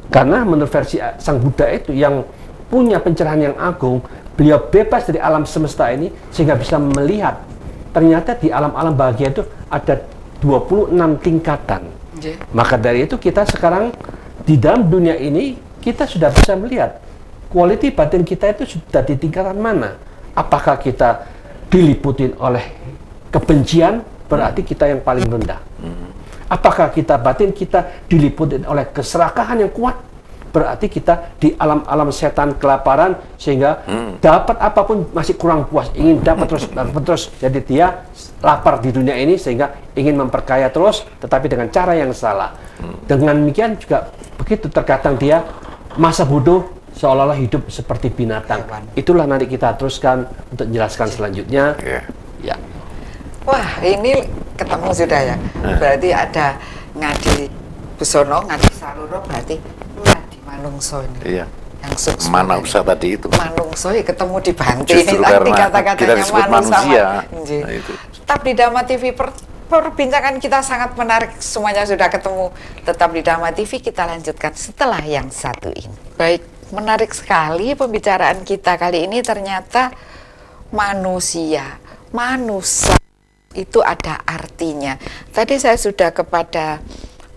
Karena menurut versi Sang Buddha itu yang punya pencerahan yang agung, beliau bebas dari alam semesta ini sehingga bisa melihat ternyata di alam-alam bahagia itu ada 26 tingkatan. Maka dari itu kita sekarang di dalam dunia ini kita sudah bisa melihat kualitas batin kita itu sudah di tingkatan mana. Apakah kita diliputin oleh kebencian, berarti kita yang paling rendah. Apakah batin kita diliputi oleh keserakahan yang kuat, berarti kita di alam-alam setan kelaparan sehingga dapat apapun masih kurang puas, ingin dapat terus. Jadi dia lapar di dunia ini sehingga ingin memperkaya terus, tetapi dengan cara yang salah. Dengan demikian juga begitu, terkadang dia masa bodoh seolah-olah hidup seperti binatang. Itulah nanti kita teruskan untuk menjelaskan selanjutnya. Ya. Wah, ini ketemu sudah ya. Berarti ada Ngadi Busono, Ngadi Saluro, berarti Ngadi Manungso ini. Iya. Yang sukses. Mana usaha tadi itu. Manungso ya ketemu di Bante ini tadi kata-katanya manusia. Nah, itu. Tetap di Dhamma TV perbincangan kita sangat menarik, semuanya sudah ketemu. Tetap di Dhamma TV, kita lanjutkan setelah yang satu ini. Baik, menarik sekali pembicaraan kita kali ini. Ternyata manusia itu ada artinya. Tadi saya sudah kepada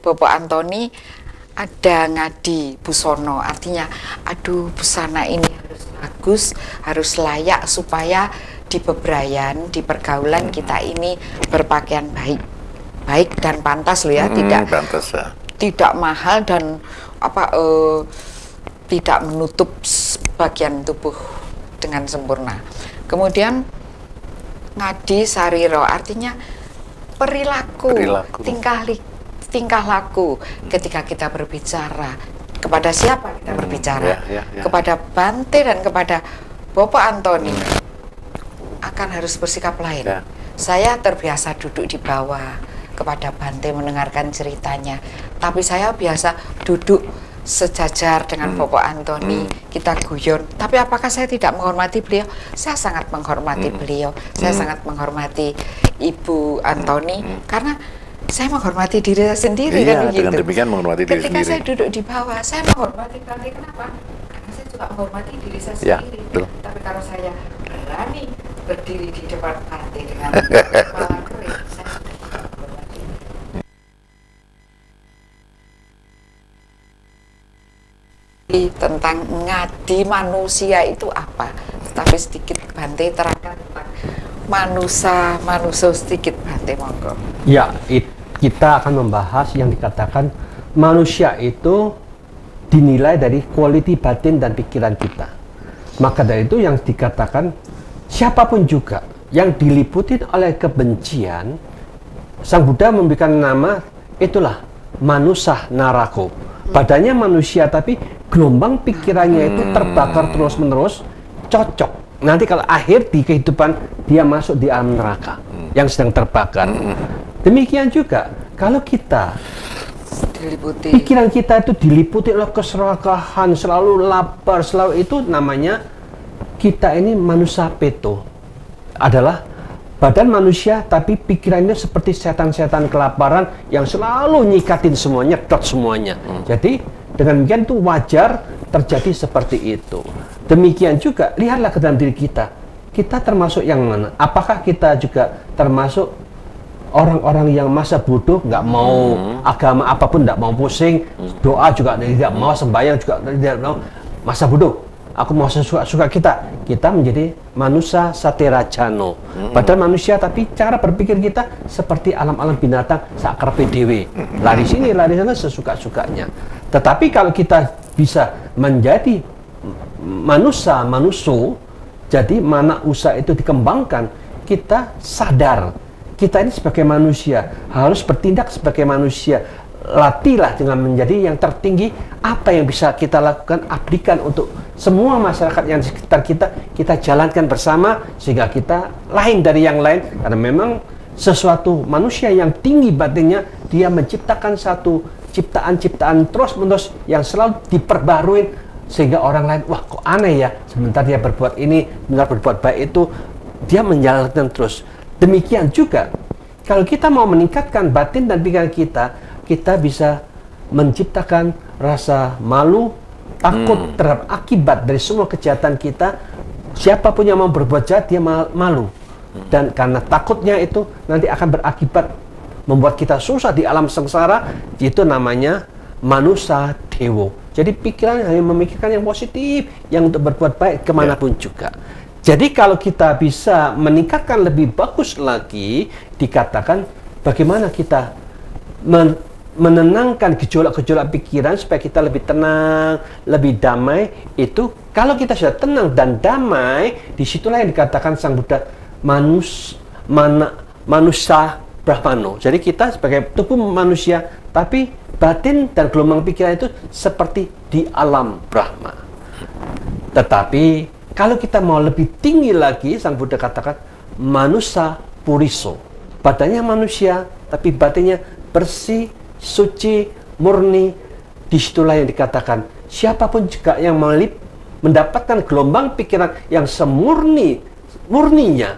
Bapak Antoni, ada Ngadi Busono, artinya aduh busana ini harus bagus, harus layak supaya di bebrayan, di pergaulan kita ini berpakaian baik dan pantas loh ya, tidak mahal dan tidak menutup bagian tubuh dengan sempurna. Kemudian Ngadi Sariro artinya perilaku. Tingkah laku ketika kita berbicara. Kepada siapa kita berbicara? Kepada Bante dan kepada Bapak Antoni akan harus bersikap lain. Saya terbiasa duduk di bawah kepada Bante mendengarkan ceritanya, tapi saya biasa duduk sejajar dengan Bapak Antoni, kita guyon. Tapi apakah saya tidak menghormati beliau? Saya sangat menghormati beliau. Saya sangat menghormati Ibu Antoni karena saya menghormati diri saya sendiri. Kan begitu. Dengan demikian menghormati diri Ketika sendiri. saya duduk di bawah, saya menghormati Bante. Kenapa? Karena saya juga menghormati diri saya sendiri. Tapi kalau saya berani berdiri di depan Bante dengan kepala kering, saya sudah menghormati. Tentang ngadi manusia itu apa, tetapi sedikit Bante terangkan tentang manusia sedikit, Bante, monggo. Ya, kita akan membahas yang dikatakan manusia itu dinilai dari kualitas batin dan pikiran kita. Maka dari itu yang dikatakan siapapun juga yang diliputi oleh kebencian, Sang Buddha memberikan nama itulah manusa narako. Badannya manusia tapi gelombang pikirannya itu terbakar terus-menerus, cocok. Nanti kalau akhir di kehidupan dia masuk di alam neraka yang sedang terbakar. Demikian juga kalau kita pikiran kita itu diliputi oleh keserakahan, selalu lapar, selalu itu namanya kita ini manusia peto. Adalah badan manusia tapi pikirannya seperti setan-setan kelaparan yang selalu nyikatin semuanya, dot semuanya. Jadi dengan demikian itu wajar terjadi seperti itu. Demikian juga lihatlah ke dalam diri kita. Kita termasuk yang mana? Apakah kita juga termasuk orang-orang yang masa bodoh, nggak mau agama apapun, nggak mau pusing, doa juga tidak mau, sembahyang juga tidak mau, masa bodoh? Aku mau suka kita menjadi manusia saterajano. Padahal manusia tapi cara berpikir kita seperti alam-alam binatang sakarpe dewe. Lari sini, lari sana sesuka-sukanya. Tetapi kalau kita bisa menjadi manusia, jadi mana usaha itu dikembangkan, kita sadar kita ini sebagai manusia harus bertindak sebagai manusia. Latihlah dengan menjadi yang tertinggi. Apa yang bisa kita lakukan, abdikan untuk semua masyarakat yang di sekitar kita, kita jalankan bersama sehingga kita lain dari yang lain. Karena memang sesuatu manusia yang tinggi batinnya, dia menciptakan satu ciptaan-ciptaan terus-menerus yang selalu diperbarui sehingga orang lain, wah kok aneh ya, sebentar dia berbuat ini, sebentar berbuat baik itu, dia menjalankan terus. Demikian juga kalau kita mau meningkatkan batin dan pikiran kita, kita bisa menciptakan rasa malu, takut terhadap akibat dari semua kejahatan kita. Siapapun yang mau berbuat jahat, dia malu. Dan karena takutnya itu nanti akan berakibat membuat kita susah di alam sengsara. Itu namanya manusia dewa. Jadi pikiran hanya memikirkan yang positif, yang untuk berbuat baik kemanapun juga. Jadi kalau kita bisa meningkatkan lebih bagus lagi, dikatakan bagaimana kita menenangkan gejolak-gejolak pikiran supaya kita lebih tenang, lebih damai. Itu kalau kita sudah tenang dan damai, disitulah yang dikatakan Sang Buddha manusia Brahmano. Jadi kita sebagai tubuh manusia, tapi batin dan gelombang pikiran itu seperti di alam Brahma. Tetapi kalau kita mau lebih tinggi lagi, Sang Buddha katakan manusia puriso. Badannya manusia, tapi batinnya bersih, suci, murni. Disitulah yang dikatakan siapapun juga yang mendapatkan gelombang pikiran yang murninya,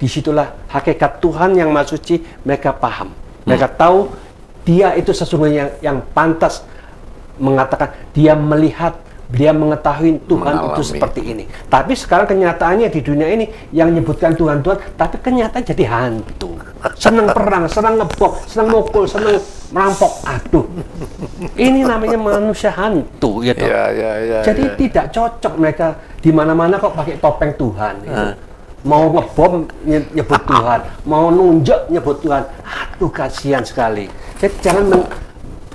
disitulah hakikat Tuhan yang Maha Suci mereka paham. Mereka tahu dia itu sesungguhnya yang pantas mengatakan dia melihat, dia mengetahui Tuhan itu seperti ini. Tapi sekarang kenyataannya di dunia ini yang menyebutkan Tuhan, tapi kenyataan jadi hantu. Senang perang, senang ngebom, senang mukul, senang merampok. Aduh, ini namanya manusia hantu, gitu. Jadi tidak cocok mereka di mana-mana kok pakai topeng Tuhan. Gitu. Mau ngebom nyebut Tuhan, mau nunjuk nyebut Tuhan. Aduh, kasihan sekali. Jadi jangan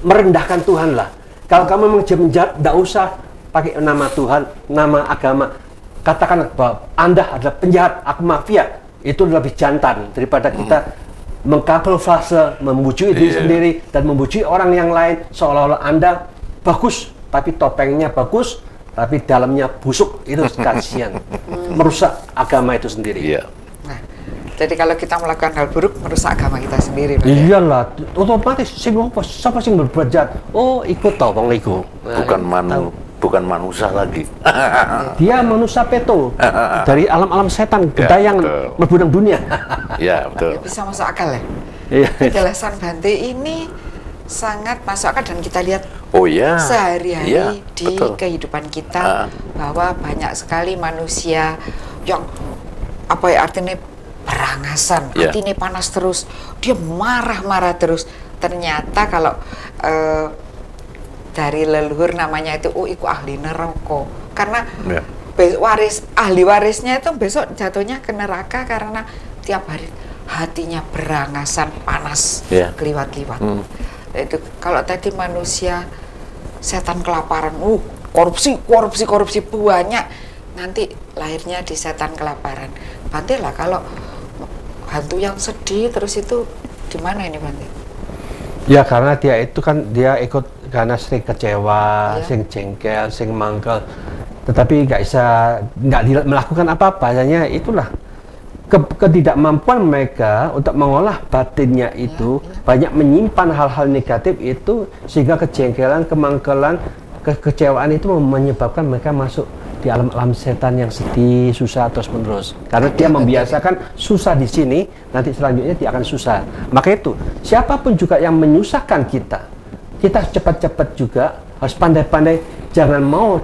merendahkan Tuhan lah. Kalau kamu memang menjahat, tidak usah pakai nama Tuhan, nama agama. Katakan bahwa Anda adalah penjahat, aku mafia. Itu lebih jantan daripada kita mengkamuflase, membujuki diri sendiri dan membujuki orang yang lain seolah-olah Anda bagus, tapi topengnya bagus, tapi dalamnya busuk. Itu kasihan, merusak agama itu sendiri. Nah, jadi kalau kita melakukan hal buruk, merusak agama kita sendiri. Iyalah, otomatis siapa sih berbuat jahat? Oh, ikut tau bang Lego. Bukan manusia lagi. Dia manusia peto dari alam-alam setan, gedayang berbudang dunia. Ya, betul. Ya, bisa masuk akal ya. Iya. Penjelasan Bante ini sangat masuk akal dan kita lihat sehari-hari di kehidupan kita bahwa banyak sekali manusia yang artinya berangasan, hatinya panas terus, dia marah-marah terus. Ternyata kalau dari leluhur namanya itu, iku ahli neraka. Karena ahli warisnya itu besok jatuhnya ke neraka karena tiap hari hatinya berangasan, panas, keliwat-liwat. Itu kalau tadi manusia setan kelaparan, korupsi banyak, nanti lahirnya di setan kelaparan. Bante lah kalau hantu yang sedih terus itu gimana ini Bante? Ya karena dia itu kan dia ikut karena sering kecewa, sering jengkel, sering mangkel, tetapi nggak melakukan apa-apa. Hanya itulah ketidakmampuan mereka untuk mengolah batinnya itu, banyak menyimpan hal-hal negatif itu, sehingga kejengkelan, kemangkelan, kekecewaan itu menyebabkan mereka masuk di alam-alam setan yang sedih, susah terus-menerus. Karena dia membiasakan susah di sini, nanti selanjutnya dia akan susah. Maka itu, siapapun juga yang menyusahkan kita cepat-cepat juga harus pandai-pandai, jangan mau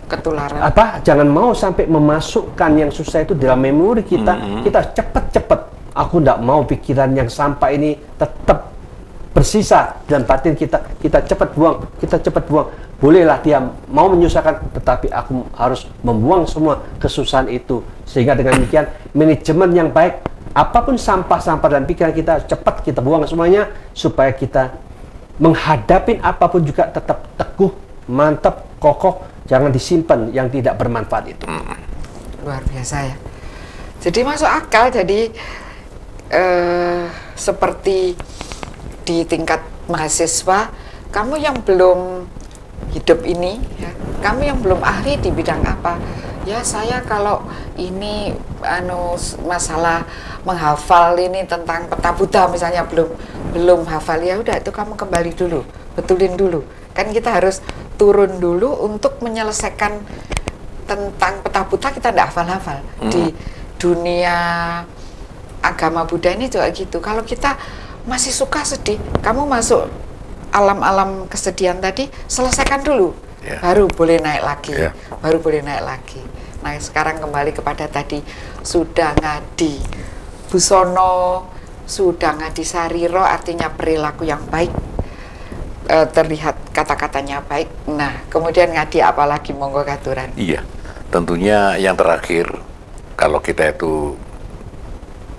ketularan. Jangan mau sampai memasukkan yang susah itu dalam memori kita. Kita cepat-cepat. Aku tidak mau pikiran yang sampah ini tetap bersisa dalam batin kita. Kita cepat buang. Bolehlah dia mau menyusahkan, tetapi aku harus membuang semua kesusahan itu. Sehingga dengan demikian manajemen yang baik, apapun sampah-sampah dalam pikiran kita cepat kita buang semuanya, supaya kita menghadapi apapun juga tetap teguh, mantap, kokoh, jangan disimpan yang tidak bermanfaat itu. Luar biasa ya. Jadi masuk akal, jadi seperti di tingkat mahasiswa, kamu yang belum hidup ini, ya, kamu yang belum ahli di bidang apa, ya saya kalau ini masalah menghafal ini tentang peta Buddha misalnya belum hafal, ya udah itu kamu kembali dulu, betulin dulu. Kan kita harus turun dulu untuk menyelesaikan tentang peta Buddha, kita tidak hafal-hafal. Di dunia agama Buddha ini juga gitu. Kalau kita masih suka sedih, kamu masuk alam-alam kesedihan tadi, selesaikan dulu, baru boleh naik lagi, baru boleh naik lagi. Nah sekarang kembali kepada tadi, sudah ngadi Busono, sudah ngadi Sariro, artinya perilaku yang baik, terlihat kata-katanya baik. Nah kemudian ngadi apa lagi, monggo katuran. Iya, tentunya yang terakhir, kalau kita itu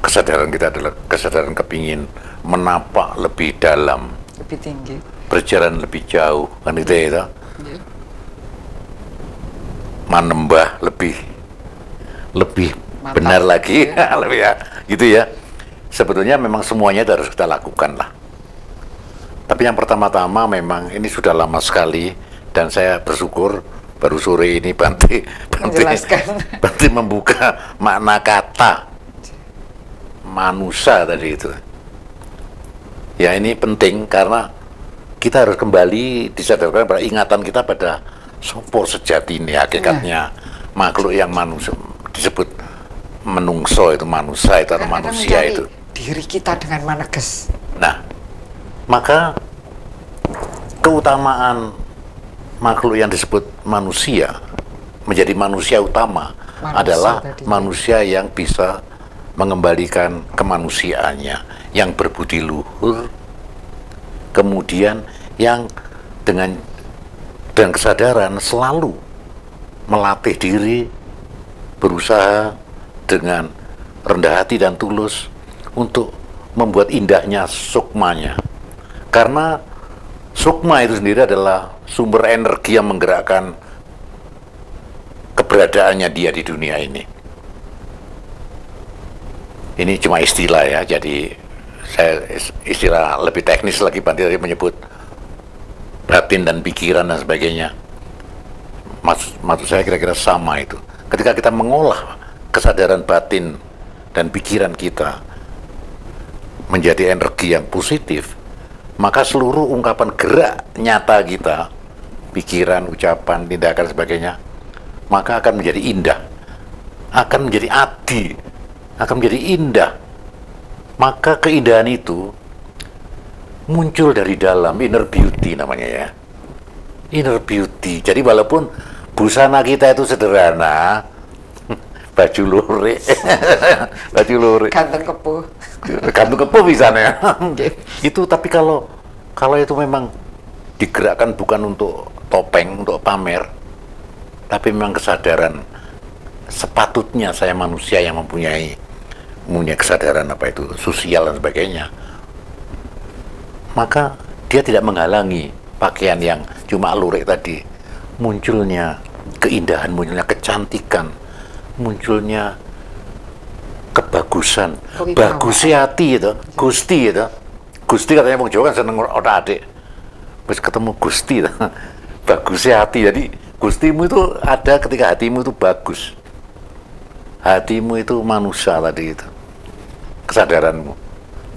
kesadaran kita adalah kesadaran kepingin menapak lebih dalam, lebih tinggi, berjalan lebih jauh, kan itu ya, menembah lebih mantap, benar lagi, lebih ya, gitu ya. Sebetulnya memang semuanya harus kita lakukan lah. Tapi yang pertama-tama memang ini sudah lama sekali, dan saya bersyukur baru sore ini Bante membuka makna kata manusia tadi itu. Ya ini penting karena kita harus kembali disadarkan pada ingatan kita pada sopo sejati ini hakikatnya makhluk yang manusia disebut menungso itu, manusia itu atau manusia itu. Diri kita dengan maneges. Nah, maka keutamaan makhluk yang disebut manusia menjadi manusia utama adalah manusia yang bisa mengembalikan kemanusiaannya, yang berbudi luhur, kemudian yang dengan kesadaran selalu melatih diri, berusaha dengan rendah hati dan tulus untuk membuat indahnya sukmanya. Karena sukma itu sendiri adalah sumber energi yang menggerakkan keberadaannya dia di dunia ini. Ini cuma istilah ya, jadi saya istilah lebih teknis lagi, Bante tadi menyebut batin dan pikiran dan sebagainya. Maksud saya kira-kira sama itu. Ketika kita mengolah kesadaran batin dan pikiran kita menjadi energi yang positif, maka seluruh ungkapan gerak nyata kita, pikiran, ucapan, tindakan, sebagainya, maka akan menjadi indah, akan menjadi adi, akan menjadi indah. Maka keindahan itu muncul dari dalam, inner beauty namanya ya, inner beauty. Jadi walaupun busana kita itu sederhana, baju lurik, baju lurik, gantung kepuh misalnya, itu. Tapi kalau itu memang digerakkan bukan untuk topeng, untuk pamer, tapi memang kesadaran sepatutnya saya manusia yang mempunyai kesadaran apa itu sosial dan sebagainya, maka dia tidak menghalangi pakaian yang cuma lurik tadi, munculnya keindahan, munculnya kecantikan, munculnya kebagusan, bagusnya hati itu, Gusti itu. Gusti katanya wong Jawa kan seneng otak adik. Terus ketemu Gusti itu, bagusnya hati. Jadi Gustimu itu ada ketika hatimu itu bagus. Hatimu itu manusia tadi itu. Kesadaranmu,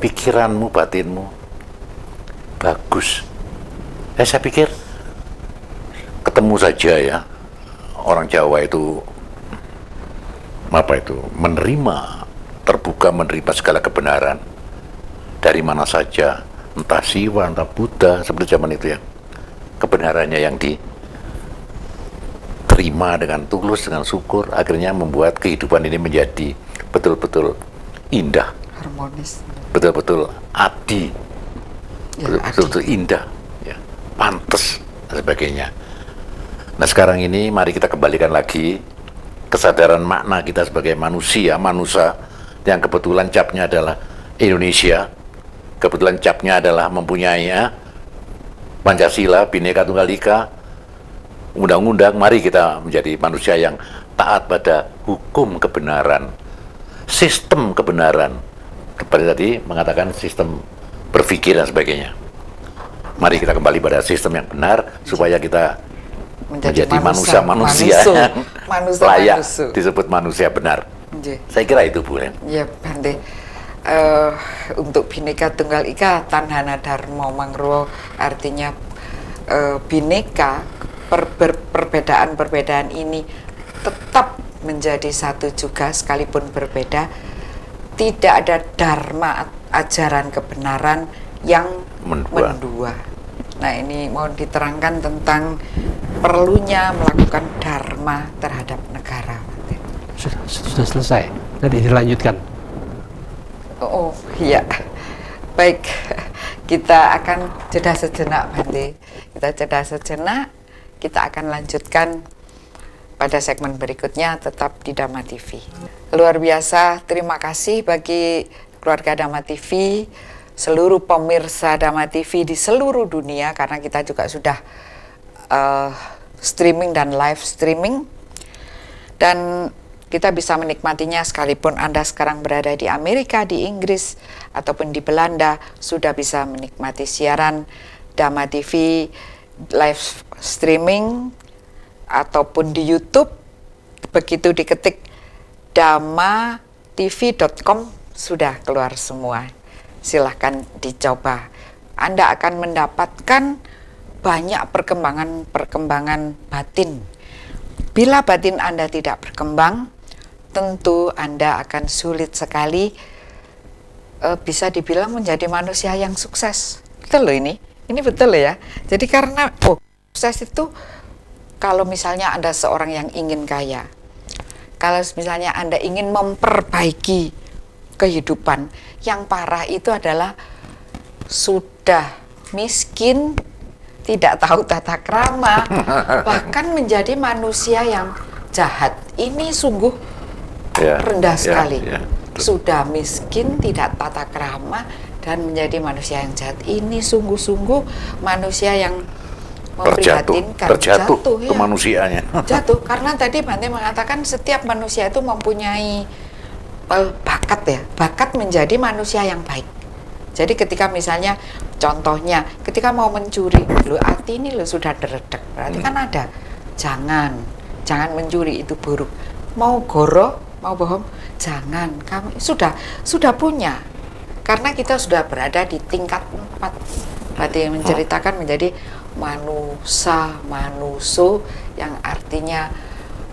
pikiranmu, batinmu bagus. Saya pikir ketemu saja ya, orang Jawa itu menerima, terbuka menerima segala kebenaran dari mana saja, entah Siwa, entah Buddha, seperti zaman itu ya, kebenarannya yang diterima dengan tulus, dengan syukur, akhirnya membuat kehidupan ini menjadi betul-betul indah, harmonis, betul-betul adi, betul-betul indah ya, pantas dan sebagainya. Nah sekarang ini mari kita kembalikan lagi kesadaran makna kita sebagai manusia yang kebetulan capnya adalah Indonesia, kebetulan capnya adalah mempunyai Pancasila, Bhinneka Tunggal Ika, undang-undang, mari kita menjadi manusia yang taat pada hukum kebenaran, sistem kebenaran. Seperti tadi mengatakan sistem berpikir dan sebagainya. Mari kita kembali pada sistem yang benar supaya kita menjadi manusia yang layak disebut manusia benar. Saya kira itu, Bu. Ya, Bante. Untuk Bhinneka Tunggal Ika Tanhana Dharma Mangruo artinya bineka, perbedaan-perbedaan ini tetap menjadi satu juga sekalipun berbeda. Tidak ada dharma, ajaran kebenaran yang mendua. Nah, ini mau diterangkan tentang perlunya melakukan dharma terhadap negara. Sudah selesai, nanti dilanjutkan. Oh iya, baik, kita akan jeda sejenak, Bante. Kita jeda sejenak, kita akan lanjutkan pada segmen berikutnya, tetap di Dhamma TV. Luar biasa, terima kasih bagi keluarga Dhamma TV, seluruh pemirsa Dhamma TV di seluruh dunia, karena kita juga sudah streaming dan live streaming, dan kita bisa menikmatinya sekalipun Anda sekarang berada di Amerika, di Inggris, ataupun di Belanda, sudah bisa menikmati siaran Dhamma TV live streaming ataupun di YouTube. Begitu diketik dhammatv.com sudah keluar semua. Silahkan dicoba. Anda akan mendapatkan banyak perkembangan batin. Bila batin Anda tidak berkembang, tentu Anda akan sulit sekali bisa dibilang menjadi manusia yang sukses. Betul loh ini betul loh ya. Jadi karena sukses itu, kalau misalnya Anda seorang yang ingin kaya, kalau misalnya Anda ingin memperbaiki kehidupan, yang parah itu adalah sudah miskin, tidak tahu tata krama, bahkan menjadi manusia yang jahat. Ini sungguh rendah sekali. Sudah miskin, tidak tata krama, dan menjadi manusia yang jahat. Ini sungguh-sungguh manusia yang memprihatinkan. Terjatuh kemanusiaannya. Jatuh, karena tadi Bante mengatakan setiap manusia itu mempunyai bakat ya, bakat menjadi manusia yang baik. Jadi ketika misalnya, contohnya, ketika mau mencuri, hati ini sudah deredek, berarti kan ada, jangan mencuri, itu buruk. Mau goro, mau bohong, jangan, kamu sudah punya, karena kita sudah berada di tingkat 4. Berarti menceritakan menjadi manuso, yang artinya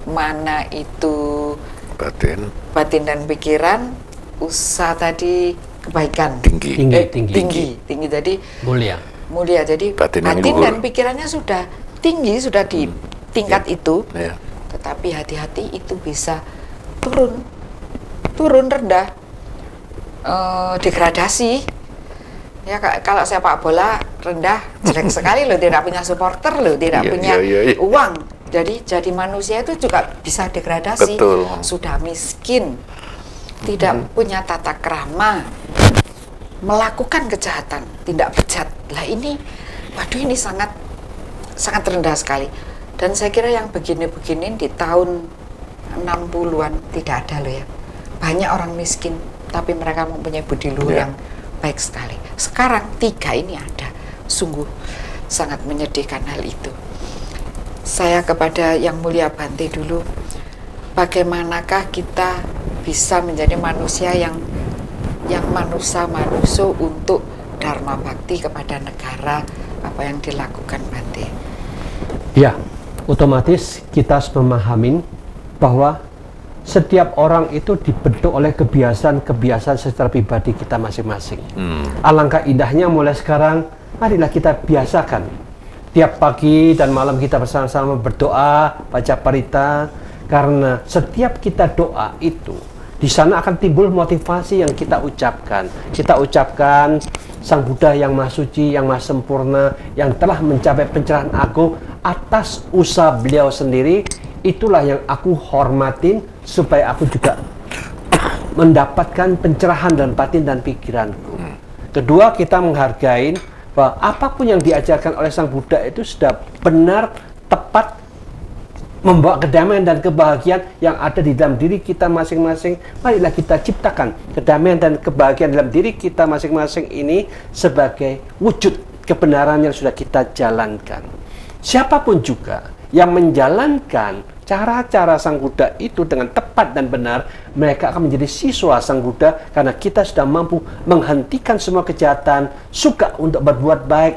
mana itu batin dan pikiran, usaha tadi kebaikan tinggi jadi mulia. Jadi batin dan pikirannya sudah tinggi, sudah di tingkat itu, tetapi hati-hati itu bisa turun rendah, degradasi ya. Kalau sepak bola rendah, jelek sekali loh, tidak punya supporter loh, tidak punya uang, jadi manusia itu juga bisa degradasi. Betul. Sudah miskin, tidak punya tata krama, melakukan kejahatan, tindak bejat. Lah ini, waduh, ini sangat rendah sekali. Dan saya kira yang begini-begini di tahun 60-an tidak ada loh ya. Banyak orang miskin, tapi mereka mempunyai budi luhur yang baik sekali. Sekarang 3 ini ada. Sungguh sangat menyedihkan hal itu. Saya kepada Yang Mulia Bante dulu, bagaimanakah kita bisa menjadi manusia yang manuso untuk dharma bakti kepada negara, apa yang dilakukan Bante? Ya, otomatis kita harus memahami bahwa setiap orang itu dibentuk oleh kebiasaan secara pribadi kita masing-masing. Alangkah indahnya mulai sekarang, marilah kita biasakan tiap pagi dan malam kita bersama-sama berdoa, baca parita, karena setiap kita doa itu, di sana akan timbul motivasi yang kita ucapkan. Kita ucapkan Sang Buddha yang Maha Suci, yang Maha Sempurna, yang telah mencapai pencerahan agung atas usaha beliau sendiri. Itulah yang aku hormatin, supaya aku juga mendapatkan pencerahan dan batin dan pikiranku. Kedua, kita menghargai bahwa apapun yang diajarkan oleh Sang Buddha itu sudah benar, tepat, membawa kedamaian dan kebahagiaan yang ada di dalam diri kita masing-masing. Marilah kita ciptakan kedamaian dan kebahagiaan dalam diri kita masing-masing ini sebagai wujud kebenaran yang sudah kita jalankan. Siapapun juga yang menjalankan cara-cara Sang Buddha itu dengan tepat dan benar, mereka akan menjadi siswa Sang Buddha karena kita sudah mampu menghentikan semua kejahatan, suka untuk berbuat baik,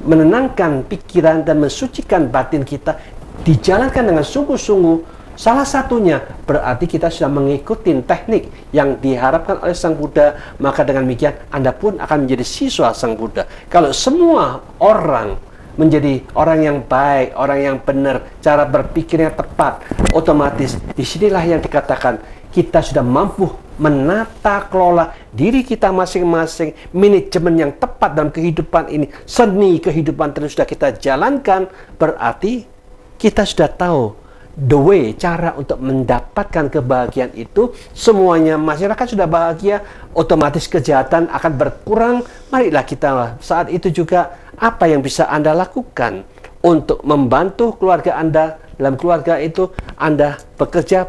menenangkan pikiran dan mensucikan batin kita, dijalankan dengan sungguh-sungguh. Salah satunya berarti kita sudah mengikuti teknik yang diharapkan oleh Sang Buddha, maka dengan demikian Anda pun akan menjadi siswa Sang Buddha. Kalau semua orang menjadi orang yang baik, orang yang benar, cara berpikirnya tepat, otomatis disinilah yang dikatakan kita sudah mampu menata kelola diri kita masing-masing, manajemen yang tepat dalam kehidupan ini, seni kehidupan terus sudah kita jalankan, berarti kita sudah tahu the way, cara untuk mendapatkan kebahagiaan itu. Semuanya masyarakat sudah bahagia, otomatis kejahatan akan berkurang. Marilah kita saat itu juga, apa yang bisa Anda lakukan untuk membantu keluarga Anda? Dalam keluarga itu Anda bekerja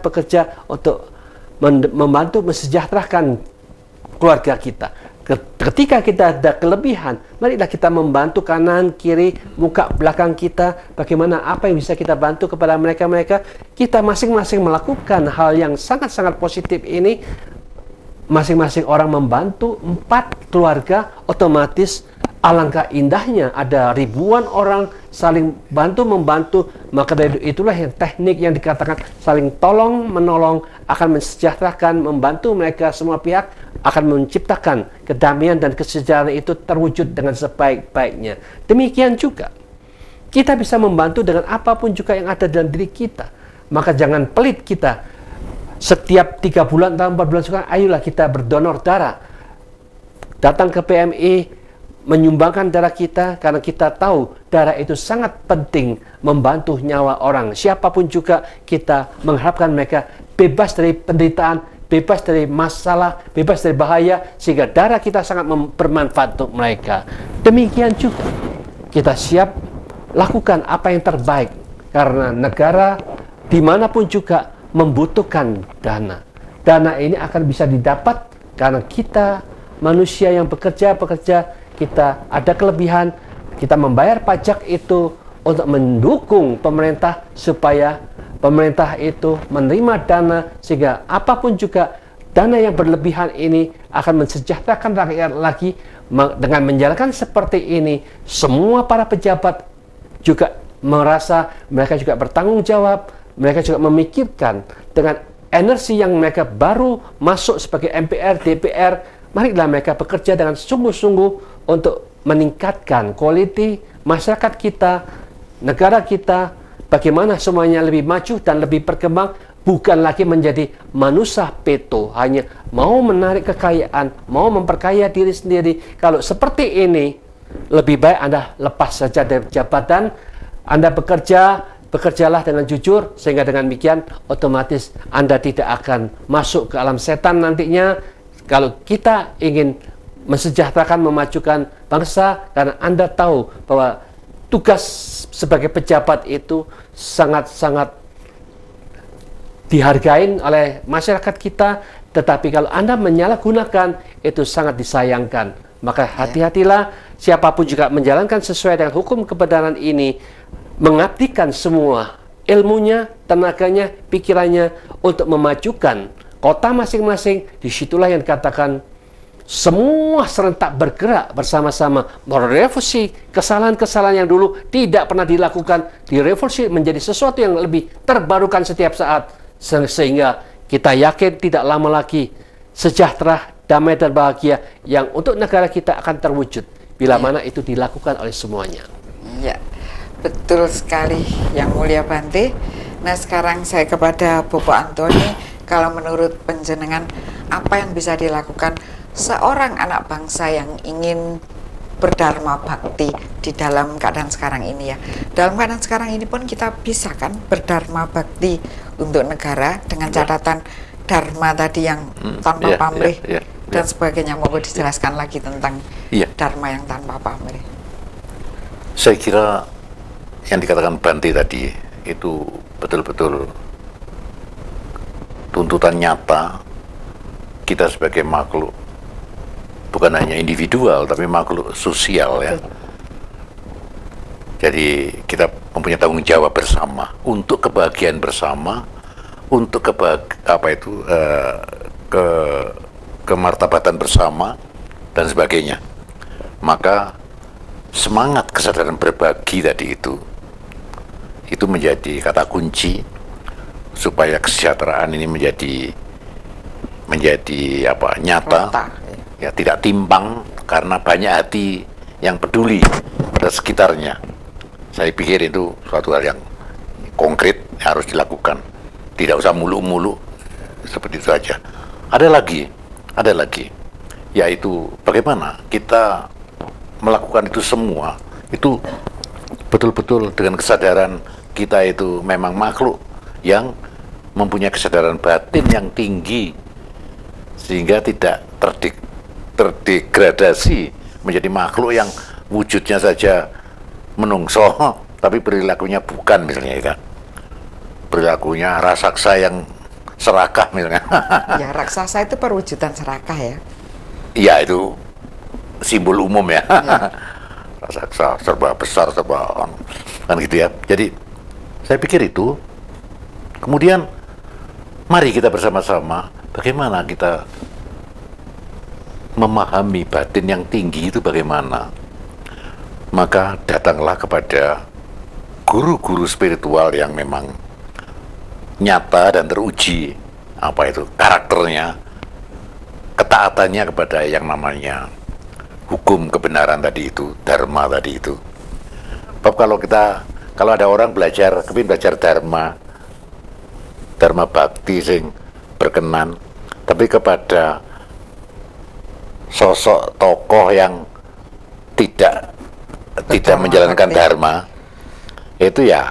untuk membantu mensejahterakan keluarga kita. Ketika kita ada kelebihan, marilah kita membantu kanan, kiri, muka, belakang kita. Bagaimana, apa yang bisa kita bantu kepada mereka-mereka. Kita masing-masing melakukan hal yang sangat-sangat positif ini. Masing-masing orang membantu 4 keluarga, otomatis alangkah indahnya ada ribuan orang saling bantu-membantu. Maka dari itulah yang teknik yang dikatakan saling tolong-menolong akan mensejahterakan, membantu mereka semua pihak, akan menciptakan kedamaian dan kesejahteraan itu terwujud dengan sebaik-baiknya. Demikian juga kita bisa membantu dengan apapun juga yang ada dalam diri kita. Maka jangan pelit kita. Setiap 3 bulan atau 4 bulan sekali, ayolah kita berdonor darah. Datang ke PMI, menyumbangkan darah kita, karena kita tahu darah itu sangat penting membantu nyawa orang. Siapapun juga kita mengharapkan mereka bebas dari penderitaan, bebas dari masalah, bebas dari bahaya, sehingga darah kita sangat bermanfaat untuk mereka. Demikian juga kita siap lakukan apa yang terbaik, karena negara dimanapun juga membutuhkan dana. Dana ini akan bisa didapat karena kita manusia yang bekerja, kita ada kelebihan, kita membayar pajak itu untuk mendukung pemerintah supaya pemerintah itu menerima dana, sehingga apapun juga dana yang berlebihan ini akan mensejahterakan rakyat lagi. Dengan menjalankan seperti ini, semua para pejabat juga merasa mereka juga bertanggung jawab, mereka juga memikirkan dengan energi yang mereka baru masuk sebagai MPR, DPR. Marilah mereka bekerja dengan sungguh-sungguh untuk meningkatkan kualitas masyarakat kita, negara kita, bagaimana semuanya lebih maju dan lebih berkembang, bukan lagi menjadi manusia peto, hanya mau menarik kekayaan, mau memperkaya diri sendiri. Kalau seperti ini, lebih baik Anda lepas saja dari jabatan, Anda bekerjalah dengan jujur, sehingga dengan demikian otomatis Anda tidak akan masuk ke alam setan nantinya. Kalau kita ingin mensejahterakan, memajukan bangsa, karena Anda tahu bahwa tugas sebagai pejabat itu sangat-sangat dihargai oleh masyarakat kita, tetapi kalau Anda menyalahgunakan, itu sangat disayangkan. Maka hati-hatilah, siapapun juga menjalankan sesuai dengan hukum kebenaran ini, mengabdikan semua ilmunya, tenaganya, pikirannya untuk memajukan kota masing-masing. Disitulah yang dikatakan semua serentak bergerak bersama-sama merevolusi kesalahan-kesalahan yang dulu tidak pernah dilakukan, direvolusi menjadi sesuatu yang lebih terbarukan setiap saat, sehingga kita yakin tidak lama lagi sejahtera, damai dan bahagia yang untuk negara kita akan terwujud bila mana itu dilakukan oleh semuanya. Ya, betul sekali Yang Mulia Bante. Nah, sekarang saya kepada Bapak Antoni, kalau menurut panjenengan apa yang bisa dilakukan seorang anak bangsa yang ingin berdharma bakti di dalam keadaan sekarang ini ya. Dalam keadaan sekarang ini pun kita bisa kan berdharma bakti untuk negara dengan catatan dharma tadi yang tanpa pamrih, dan sebagainya. Mau dijelaskan lagi tentang Dharma yang tanpa pamrih. Saya kira yang dikatakan Bante tadi itu betul-betul tuntutan nyata kita sebagai makhluk, bukan hanya individual tapi makhluk sosial ya. Jadi kita mempunyai tanggung jawab bersama untuk kebahagiaan bersama, untuk kemartabatan bersama dan sebagainya. Maka semangat kesadaran berbagi tadi itu menjadi kata kunci supaya kesejahteraan ini menjadi nyata, ya, tidak timpang karena banyak hati yang peduli pada sekitarnya. Saya pikir itu suatu hal yang konkret yang harus dilakukan, tidak usah muluk-muluk seperti itu saja. Ada lagi, yaitu bagaimana kita melakukan itu semua itu betul-betul dengan kesadaran kita itu memang makhluk yang mempunyai kesadaran batin yang tinggi sehingga tidak terdegradasi menjadi makhluk yang wujudnya saja menungso tapi perilakunya bukan, misalnya itu. Perilakunya raksasa yang serakah misalnya. Ya, raksasa itu perwujudan serakah ya. Iya, itu simbol umum ya. Raksasa serba besar, serba kan gitu ya. Jadi saya pikir itu. Kemudian mari kita bersama-sama bagaimana kita memahami batin yang tinggi itu bagaimana. Maka datanglah kepada guru-guru spiritual yang memang nyata dan teruji karakternya, ketaatannya kepada yang namanya hukum kebenaran tadi itu, dharma tadi itu. Sebab kalau ada orang kepingin belajar dharma bakti sing berkenan, tapi kepada sosok tokoh yang tidak menjalankan dharma, itu ya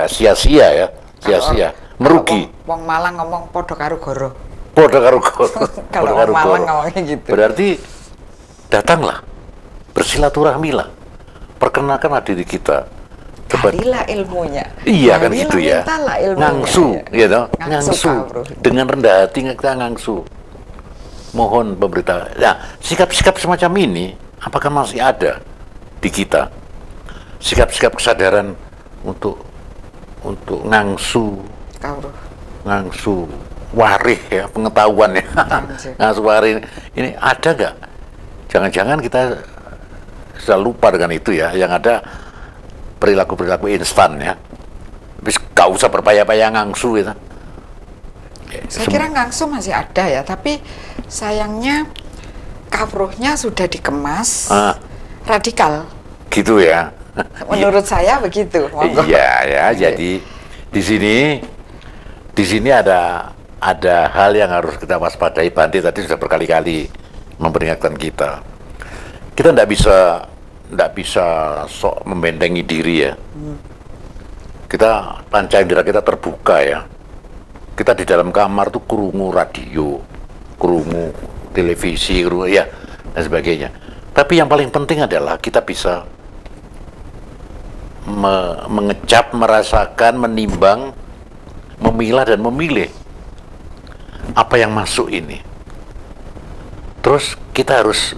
sia-sia, merugi. Wong Malang ngomong podo karo goro. Kalau Wong Malang ngomongnya gitu. Berarti datanglah, bersilaturahmilah, perkenalkan diri kita. Carilah ilmunya. Iya kan gitu ya. Ngangsu, ngangsu. Dengan rendah hati kita ngangsu. Mohon pemerintah. Nah, sikap-sikap semacam ini apakah masih ada di kita? Sikap-sikap kesadaran untuk ngangsu warih ya, pengetahuan ya. Ngangsu warih ini ada nggak? Jangan-jangan kita sudah lupa dengan itu ya. Yang ada perilaku instan ya. Habis gak usah berpayah-payah ngangsu gitu. Saya kira ngangsu masih ada ya, tapi sayangnya kawruhnya sudah dikemas radikal. Gitu ya. Menurut saya begitu. Iya ya, jadi di sini ada hal yang harus kita waspadai. Bante tadi sudah berkali-kali memperingatkan kita. Kita tidak bisa sok membentengi diri ya. Kita panca indera kita terbuka ya. Kita di dalam kamar tuh krungu radio, krungu televisi, ya dan sebagainya. Tapi yang paling penting adalah kita bisa mengecap, merasakan, menimbang, memilah dan memilih apa yang masuk ini. Terus kita harus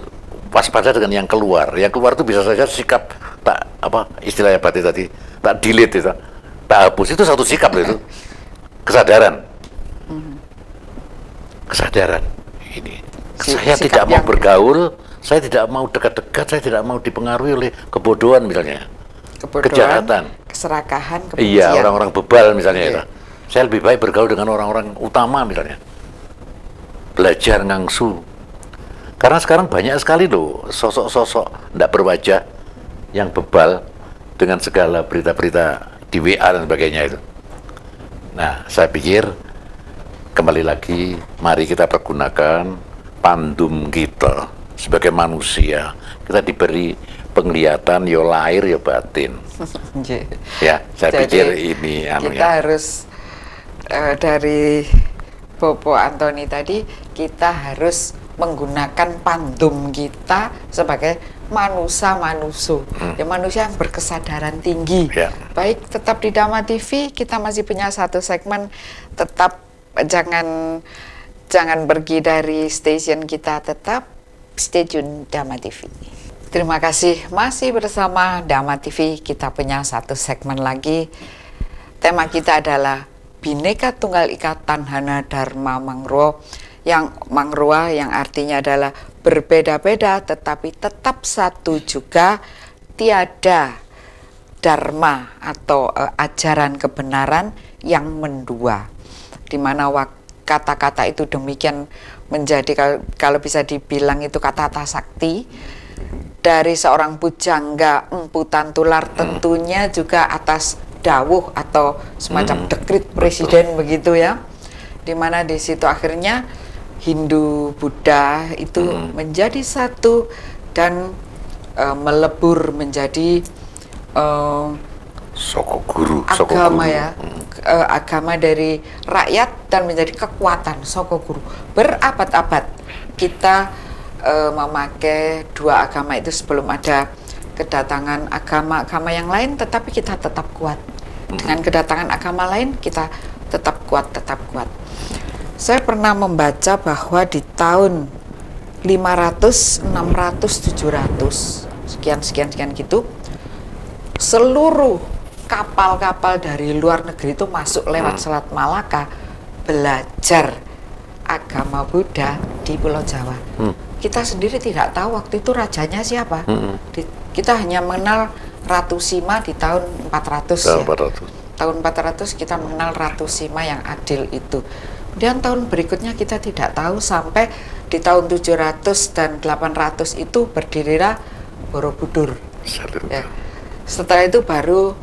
waspada dengan yang keluar. Yang keluar itu bisa saja sikap istilahnya Bante tadi, tak delete itu, tak hapus, itu satu sikap itu. Kesadaran ini. Saya tidak mau bergaul, saya tidak mau dekat-dekat, saya tidak mau dipengaruhi oleh kebodohan misalnya. Kejahatan, keserakahan, kebencian. Iya, orang-orang bebal misalnya ya. Saya lebih baik bergaul dengan orang-orang utama misalnya. Belajar ngangsu. Karena sekarang banyak sekali loh sosok-sosok tidak berwajah yang bebal dengan segala berita-berita di WA dan sebagainya itu. Nah, saya pikir kembali lagi, mari kita pergunakan pandum kita sebagai manusia. Kita diberi penglihatan yo lahir yo batin. Ya, saya pikir ini kita harus dari Bopo Antoni tadi, kita harus menggunakan pandum kita sebagai manusia, ya manusia yang berkesadaran tinggi. Baik, tetap di Dhamma TV, kita masih punya satu segmen, tetap jangan pergi dari stasiun kita, tetap stay tune Dhamma TV. Terima kasih masih bersama Dhamma TV, kita punya satu segmen lagi. Tema kita adalah Bhinneka Tunggal Ika Tanhana Dharma Mangrua, yang artinya adalah berbeda-beda tetapi tetap satu juga, tiada dharma atau ajaran kebenaran yang mendua, di mana kata-kata itu demikian menjadi, kalau bisa dibilang itu kata-kata sakti dari seorang pujangga Empu Tantular, tentunya juga atas dawuh atau semacam dekrit presiden begitu ya, dimana di situ akhirnya Hindu Buddha itu menjadi satu dan melebur menjadi Sokoguru, agama ya, agama dari rakyat dan menjadi kekuatan Sokoguru. Berabad-abad kita memakai dua agama itu sebelum ada kedatangan agama-agama yang lain, tetapi kita tetap kuat. Dengan kedatangan agama lain kita tetap kuat, tetap kuat. Saya pernah membaca bahwa di tahun 500, 600, 700 sekian gitu, seluruh kapal-kapal dari luar negeri itu masuk lewat Selat Malaka belajar agama Buddha di Pulau Jawa. Kita sendiri tidak tahu waktu itu rajanya siapa. Kita hanya mengenal Ratu Sima di tahun 400 ya. Tahun 400 kita mengenal Ratu Sima yang adil itu. Kemudian tahun berikutnya kita tidak tahu sampai di tahun 700 dan 800 itu berdirilah Borobudur. Ya. Setelah itu baru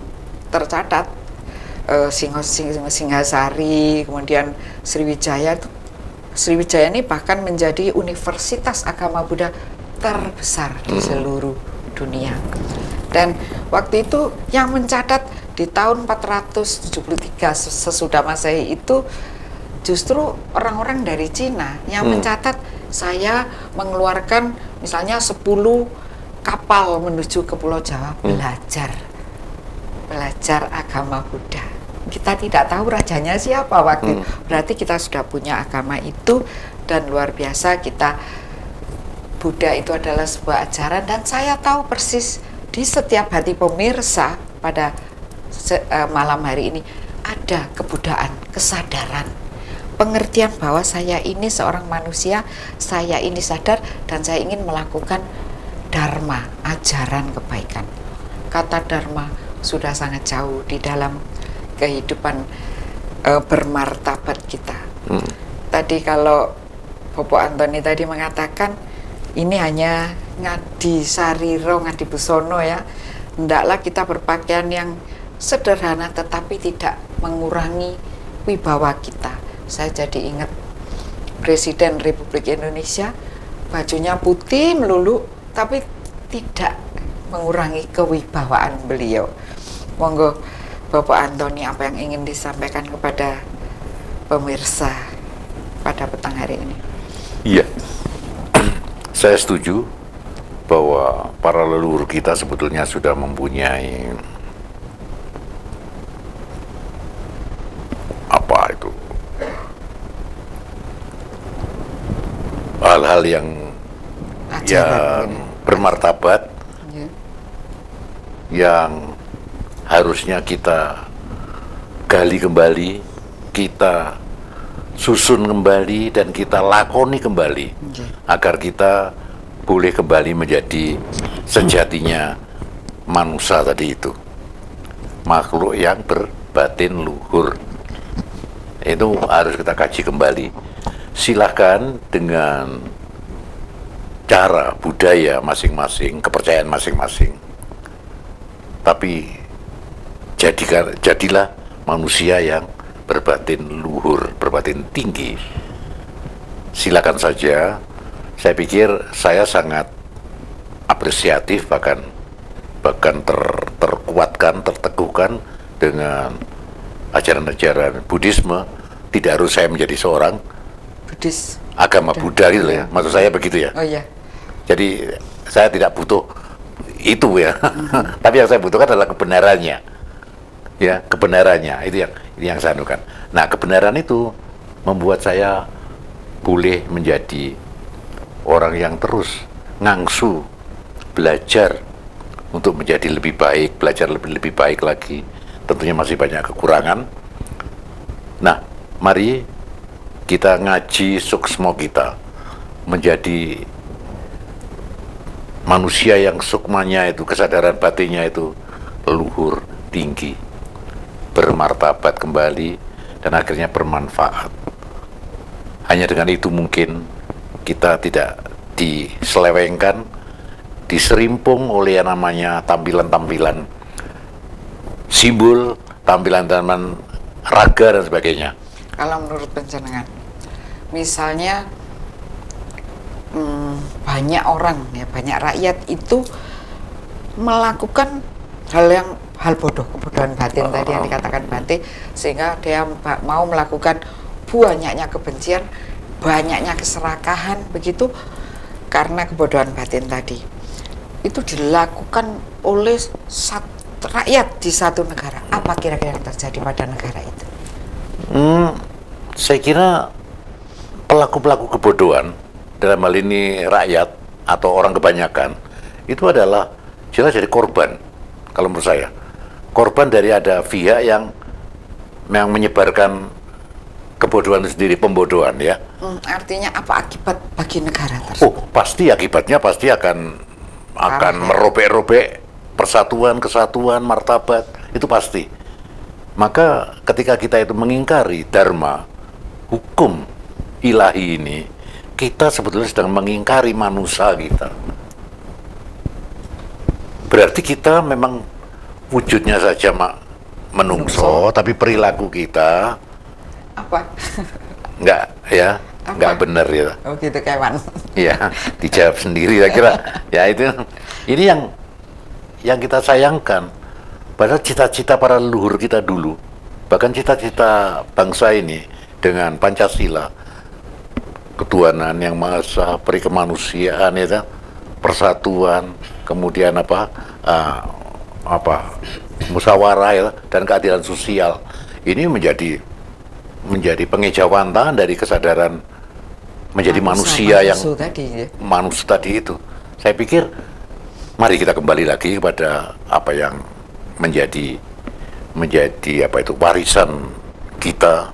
tercatat Singhasari, kemudian Sriwijaya. Sriwijaya ini bahkan menjadi universitas agama Buddha terbesar di seluruh dunia. Dan waktu itu yang mencatat di tahun 473 sesudah Masehi itu justru orang-orang dari Cina yang mencatat, saya mengeluarkan misalnya 10 kapal menuju ke Pulau Jawa belajar agama Buddha. Kita tidak tahu rajanya siapa waktu itu. Berarti kita sudah punya agama itu, dan luar biasa kita, Buddha itu adalah sebuah ajaran, dan saya tahu persis di setiap hati pemirsa pada malam hari ini ada kebudayaan, kesadaran, pengertian bahwa saya ini seorang manusia, saya ini sadar dan saya ingin melakukan dharma, ajaran kebaikan. Kata dharma sudah sangat jauh di dalam kehidupan bermartabat kita. Tadi kalau Bopo Antoni tadi mengatakan ini hanya ngadi sariro, ngadi busono ya, hendaklah kita berpakaian yang sederhana tetapi tidak mengurangi wibawa kita. Saya jadi ingat Presiden Republik Indonesia, bajunya putih melulu tapi tidak mengurangi kewibawaan beliau. Monggo Bapak Antoni, apa yang ingin disampaikan kepada pemirsa pada petang hari ini? Iya, saya setuju bahwa para leluhur kita sebetulnya sudah mempunyai hal-hal yang bermartabat, yang harusnya kita gali kembali, kita susun kembali, dan kita lakoni kembali, agar kita boleh kembali menjadi sejatinya manusia tadi itu, makhluk yang berbatin luhur. Itu harus kita kaji kembali. Silahkan dengan cara budaya masing-masing, kepercayaan masing-masing, tapi jadilah manusia yang berbatin luhur, berbatin tinggi. Silakan saja. Saya pikir saya sangat apresiatif, bahkan terkuatkan, terteguhkan dengan ajaran-ajaran Buddhisme, tidak harus saya menjadi seorang Buddhis. agama Buddha gitu ya. Maksud saya begitu ya. Oh iya. Jadi saya tidak butuh itu ya. Tapi yang saya butuhkan adalah kebenarannya. Ya, kebenarannya itu yang saya anukan. Nah, kebenaran itu membuat saya boleh menjadi orang yang terus ngangsu belajar untuk menjadi lebih baik, belajar lebih baik lagi. Tentunya masih banyak kekurangan. Nah, mari kita ngaji suksmo kita menjadi manusia yang sukmanya itu, kesadaran batinnya itu luhur, tinggi, bermartabat kembali, dan akhirnya bermanfaat. Hanya dengan itu mungkin kita tidak diselewengkan, diserimpung oleh yang namanya tampilan-tampilan simbol, tampilan-tampilan raga dan sebagainya. Kalau menurut panjenengan, misalnya banyak orang ya, banyak rakyat itu melakukan hal bodoh, kebodohan batin tadi yang dikatakan Bante, sehingga dia mau melakukan banyaknya kebencian, banyaknya keserakahan begitu karena kebodohan batin tadi. Itu dilakukan oleh rakyat di satu negara. Apa kira-kira yang terjadi pada negara itu? Saya kira pelaku-pelaku kebodohan dalam hal ini rakyat atau orang kebanyakan itu adalah jelas jadi korban. Kalau menurut saya, korban dari ada pihak yang menyebarkan kebodohan sendiri, pembodohan ya. Artinya apa akibat bagi negara tersebut? Oh, pasti akibatnya pasti akan ya, merobek-robek persatuan, kesatuan, martabat, itu pasti. Maka ketika kita itu mengingkari dharma, hukum ilahi ini, kita sebetulnya sedang mengingkari manusia kita. Berarti kita memang wujudnya saja menungso, tapi perilaku kita apa? Enggak ya, enggak benar ya. Oh gitu kawan. Iya, dijawab sendiri saya kira. Ya itu, ini yang kita sayangkan. Padahal cita-cita para leluhur kita dulu, bahkan cita-cita bangsa ini dengan Pancasila, ketuhanan yang maha esa, peri kemanusiaan, ya, persatuan, kemudian musyawarah ya, dan keadilan sosial. Ini menjadi pengejawantahan dari kesadaran menjadi manusia yang manusia tadi itu. Saya pikir mari kita kembali lagi kepada apa yang menjadi warisan kita,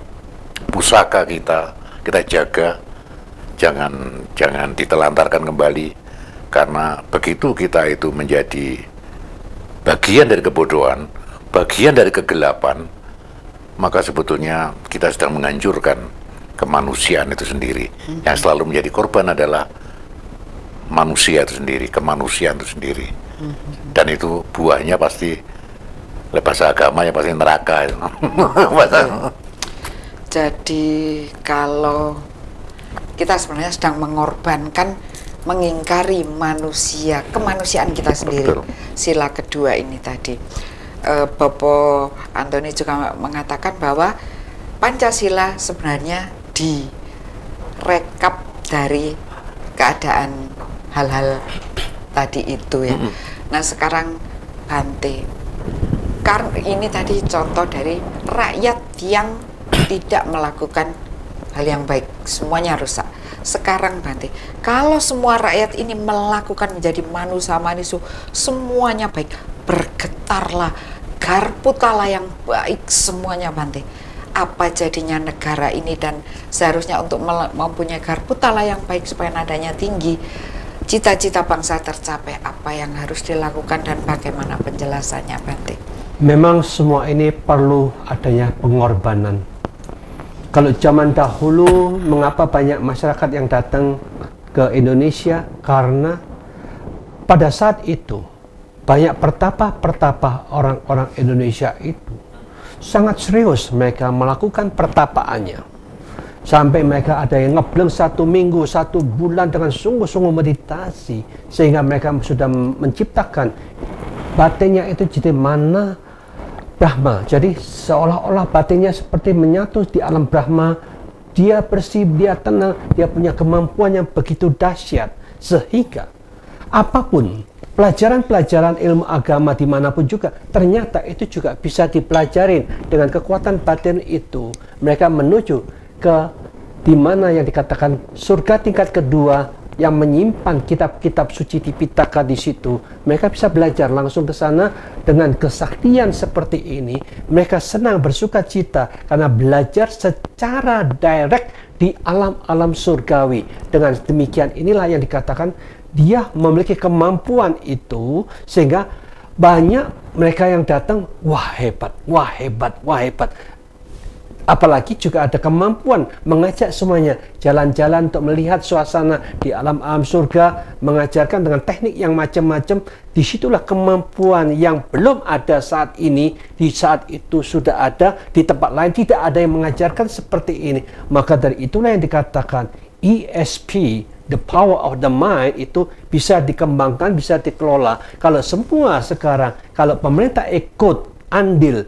pusaka kita jaga, jangan ditelantarkan kembali, karena begitu kita itu menjadi bagian dari kebodohan, bagian dari kegelapan, maka sebetulnya kita sedang menganjurkan kemanusiaan itu sendiri. Yang selalu menjadi korban adalah manusia itu sendiri, kemanusiaan itu sendiri. Dan itu buahnya pasti bahasa agama ya pasti neraka. Jadi kalau kita sebenarnya sedang mengorbankan, mengingkari manusia, kemanusiaan kita sendiri. Betul. Sila kedua ini tadi. Bopo Antoni juga mengatakan bahwa Pancasila sebenarnya direkap dari keadaan hal-hal tadi itu ya. Nah sekarang Bante, karena ini tadi contoh dari rakyat yang tidak melakukan hal yang baik, semuanya rusak. Sekarang Bante, kalau semua rakyat ini melakukan menjadi manusia, semuanya baik, bergetarlah, garputalah yang baik semuanya Bante. Apa jadinya negara ini? Dan seharusnya untuk mempunyai garputalah yang baik supaya nadanya tinggi, cita-cita bangsa tercapai, apa yang harus dilakukan dan bagaimana penjelasannya Bante? Memang semua ini perlu adanya pengorbanan. Kalau zaman dahulu, mengapa banyak masyarakat yang datang ke Indonesia? Karena pada saat itu banyak pertapa-pertapa orang-orang Indonesia itu sangat serius mereka melakukan pertapaannya. Sampai mereka ada yang ngebleng 1 minggu, 1 bulan dengan sungguh-sungguh meditasi, sehingga mereka sudah menciptakan batinnya itu jadi mana Brahma. Jadi seolah-olah batinnya seperti menyatu di alam Brahma. Dia bersih, dia tenang, dia punya kemampuan yang begitu dahsyat. Sehingga apapun pelajaran-pelajaran ilmu agama dimanapun juga, ternyata itu juga bisa dipelajarin dengan kekuatan batin itu. Mereka menuju ke dimana yang dikatakan surga tingkat kedua, yang menyimpan kitab-kitab suci Tipitaka di situ. Mereka bisa belajar langsung ke sana dengan kesaktian seperti ini. Mereka senang bersuka cita karena belajar secara direct di alam-alam surgawi. Dengan demikian inilah yang dikatakan dia memiliki kemampuan itu, sehingga banyak mereka yang datang, wah hebat, wah hebat, wah hebat. Apalagi juga ada kemampuan mengajak semuanya jalan-jalan untuk melihat suasana di alam-alam surga, mengajarkan dengan teknik yang macam-macam. Disitulah kemampuan yang belum ada saat ini, di saat itu sudah ada, di tempat lain tidak ada yang mengajarkan seperti ini. Maka dari itulah yang dikatakan ESP, the power of the mind, itu bisa dikembangkan, bisa dikelola. Kalau semua sekarang, kalau pemerintah ikut andil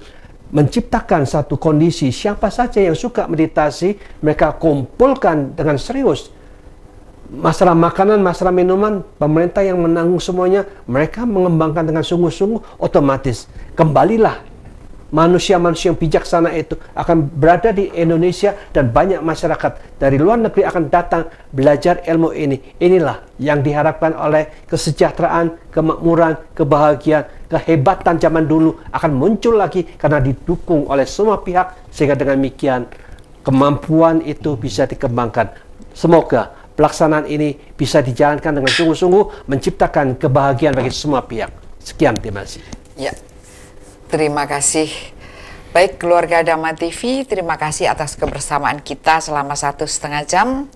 menciptakan satu kondisi, siapa saja yang suka meditasi, mereka kumpulkan dengan serius. Masalah makanan, masalah minuman, pemerintah yang menanggung semuanya, mereka mengembangkan dengan sungguh-sungguh, otomatis kembalilah manusia-manusia yang bijaksana itu akan berada di Indonesia, dan banyak masyarakat dari luar negeri akan datang belajar ilmu ini. Inilah yang diharapkan oleh kesejahteraan, kemakmuran, kebahagiaan, kehebatan zaman dulu akan muncul lagi karena didukung oleh semua pihak, sehingga dengan demikian kemampuan itu bisa dikembangkan. Semoga pelaksanaan ini bisa dijalankan dengan sungguh-sungguh, menciptakan kebahagiaan bagi semua pihak. Sekian, terima kasih. Ya. Terima kasih. Baik, keluarga Dhamma TV, terima kasih atas kebersamaan kita selama 1,5 jam.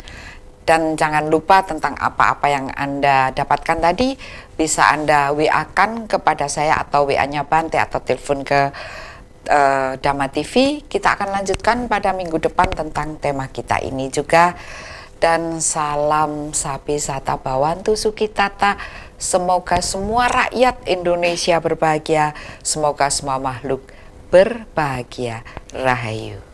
Dan jangan lupa tentang apa-apa yang Anda dapatkan tadi, bisa Anda WA-kan kepada saya atau WA-nya Bante atau telepon ke Dhamma TV. Kita akan lanjutkan pada minggu depan tentang tema kita ini juga. Dan salam Sapi Sata Bawantu Sukitata. Semoga semua rakyat Indonesia berbahagia. Semoga semua makhluk berbahagia. Rahayu.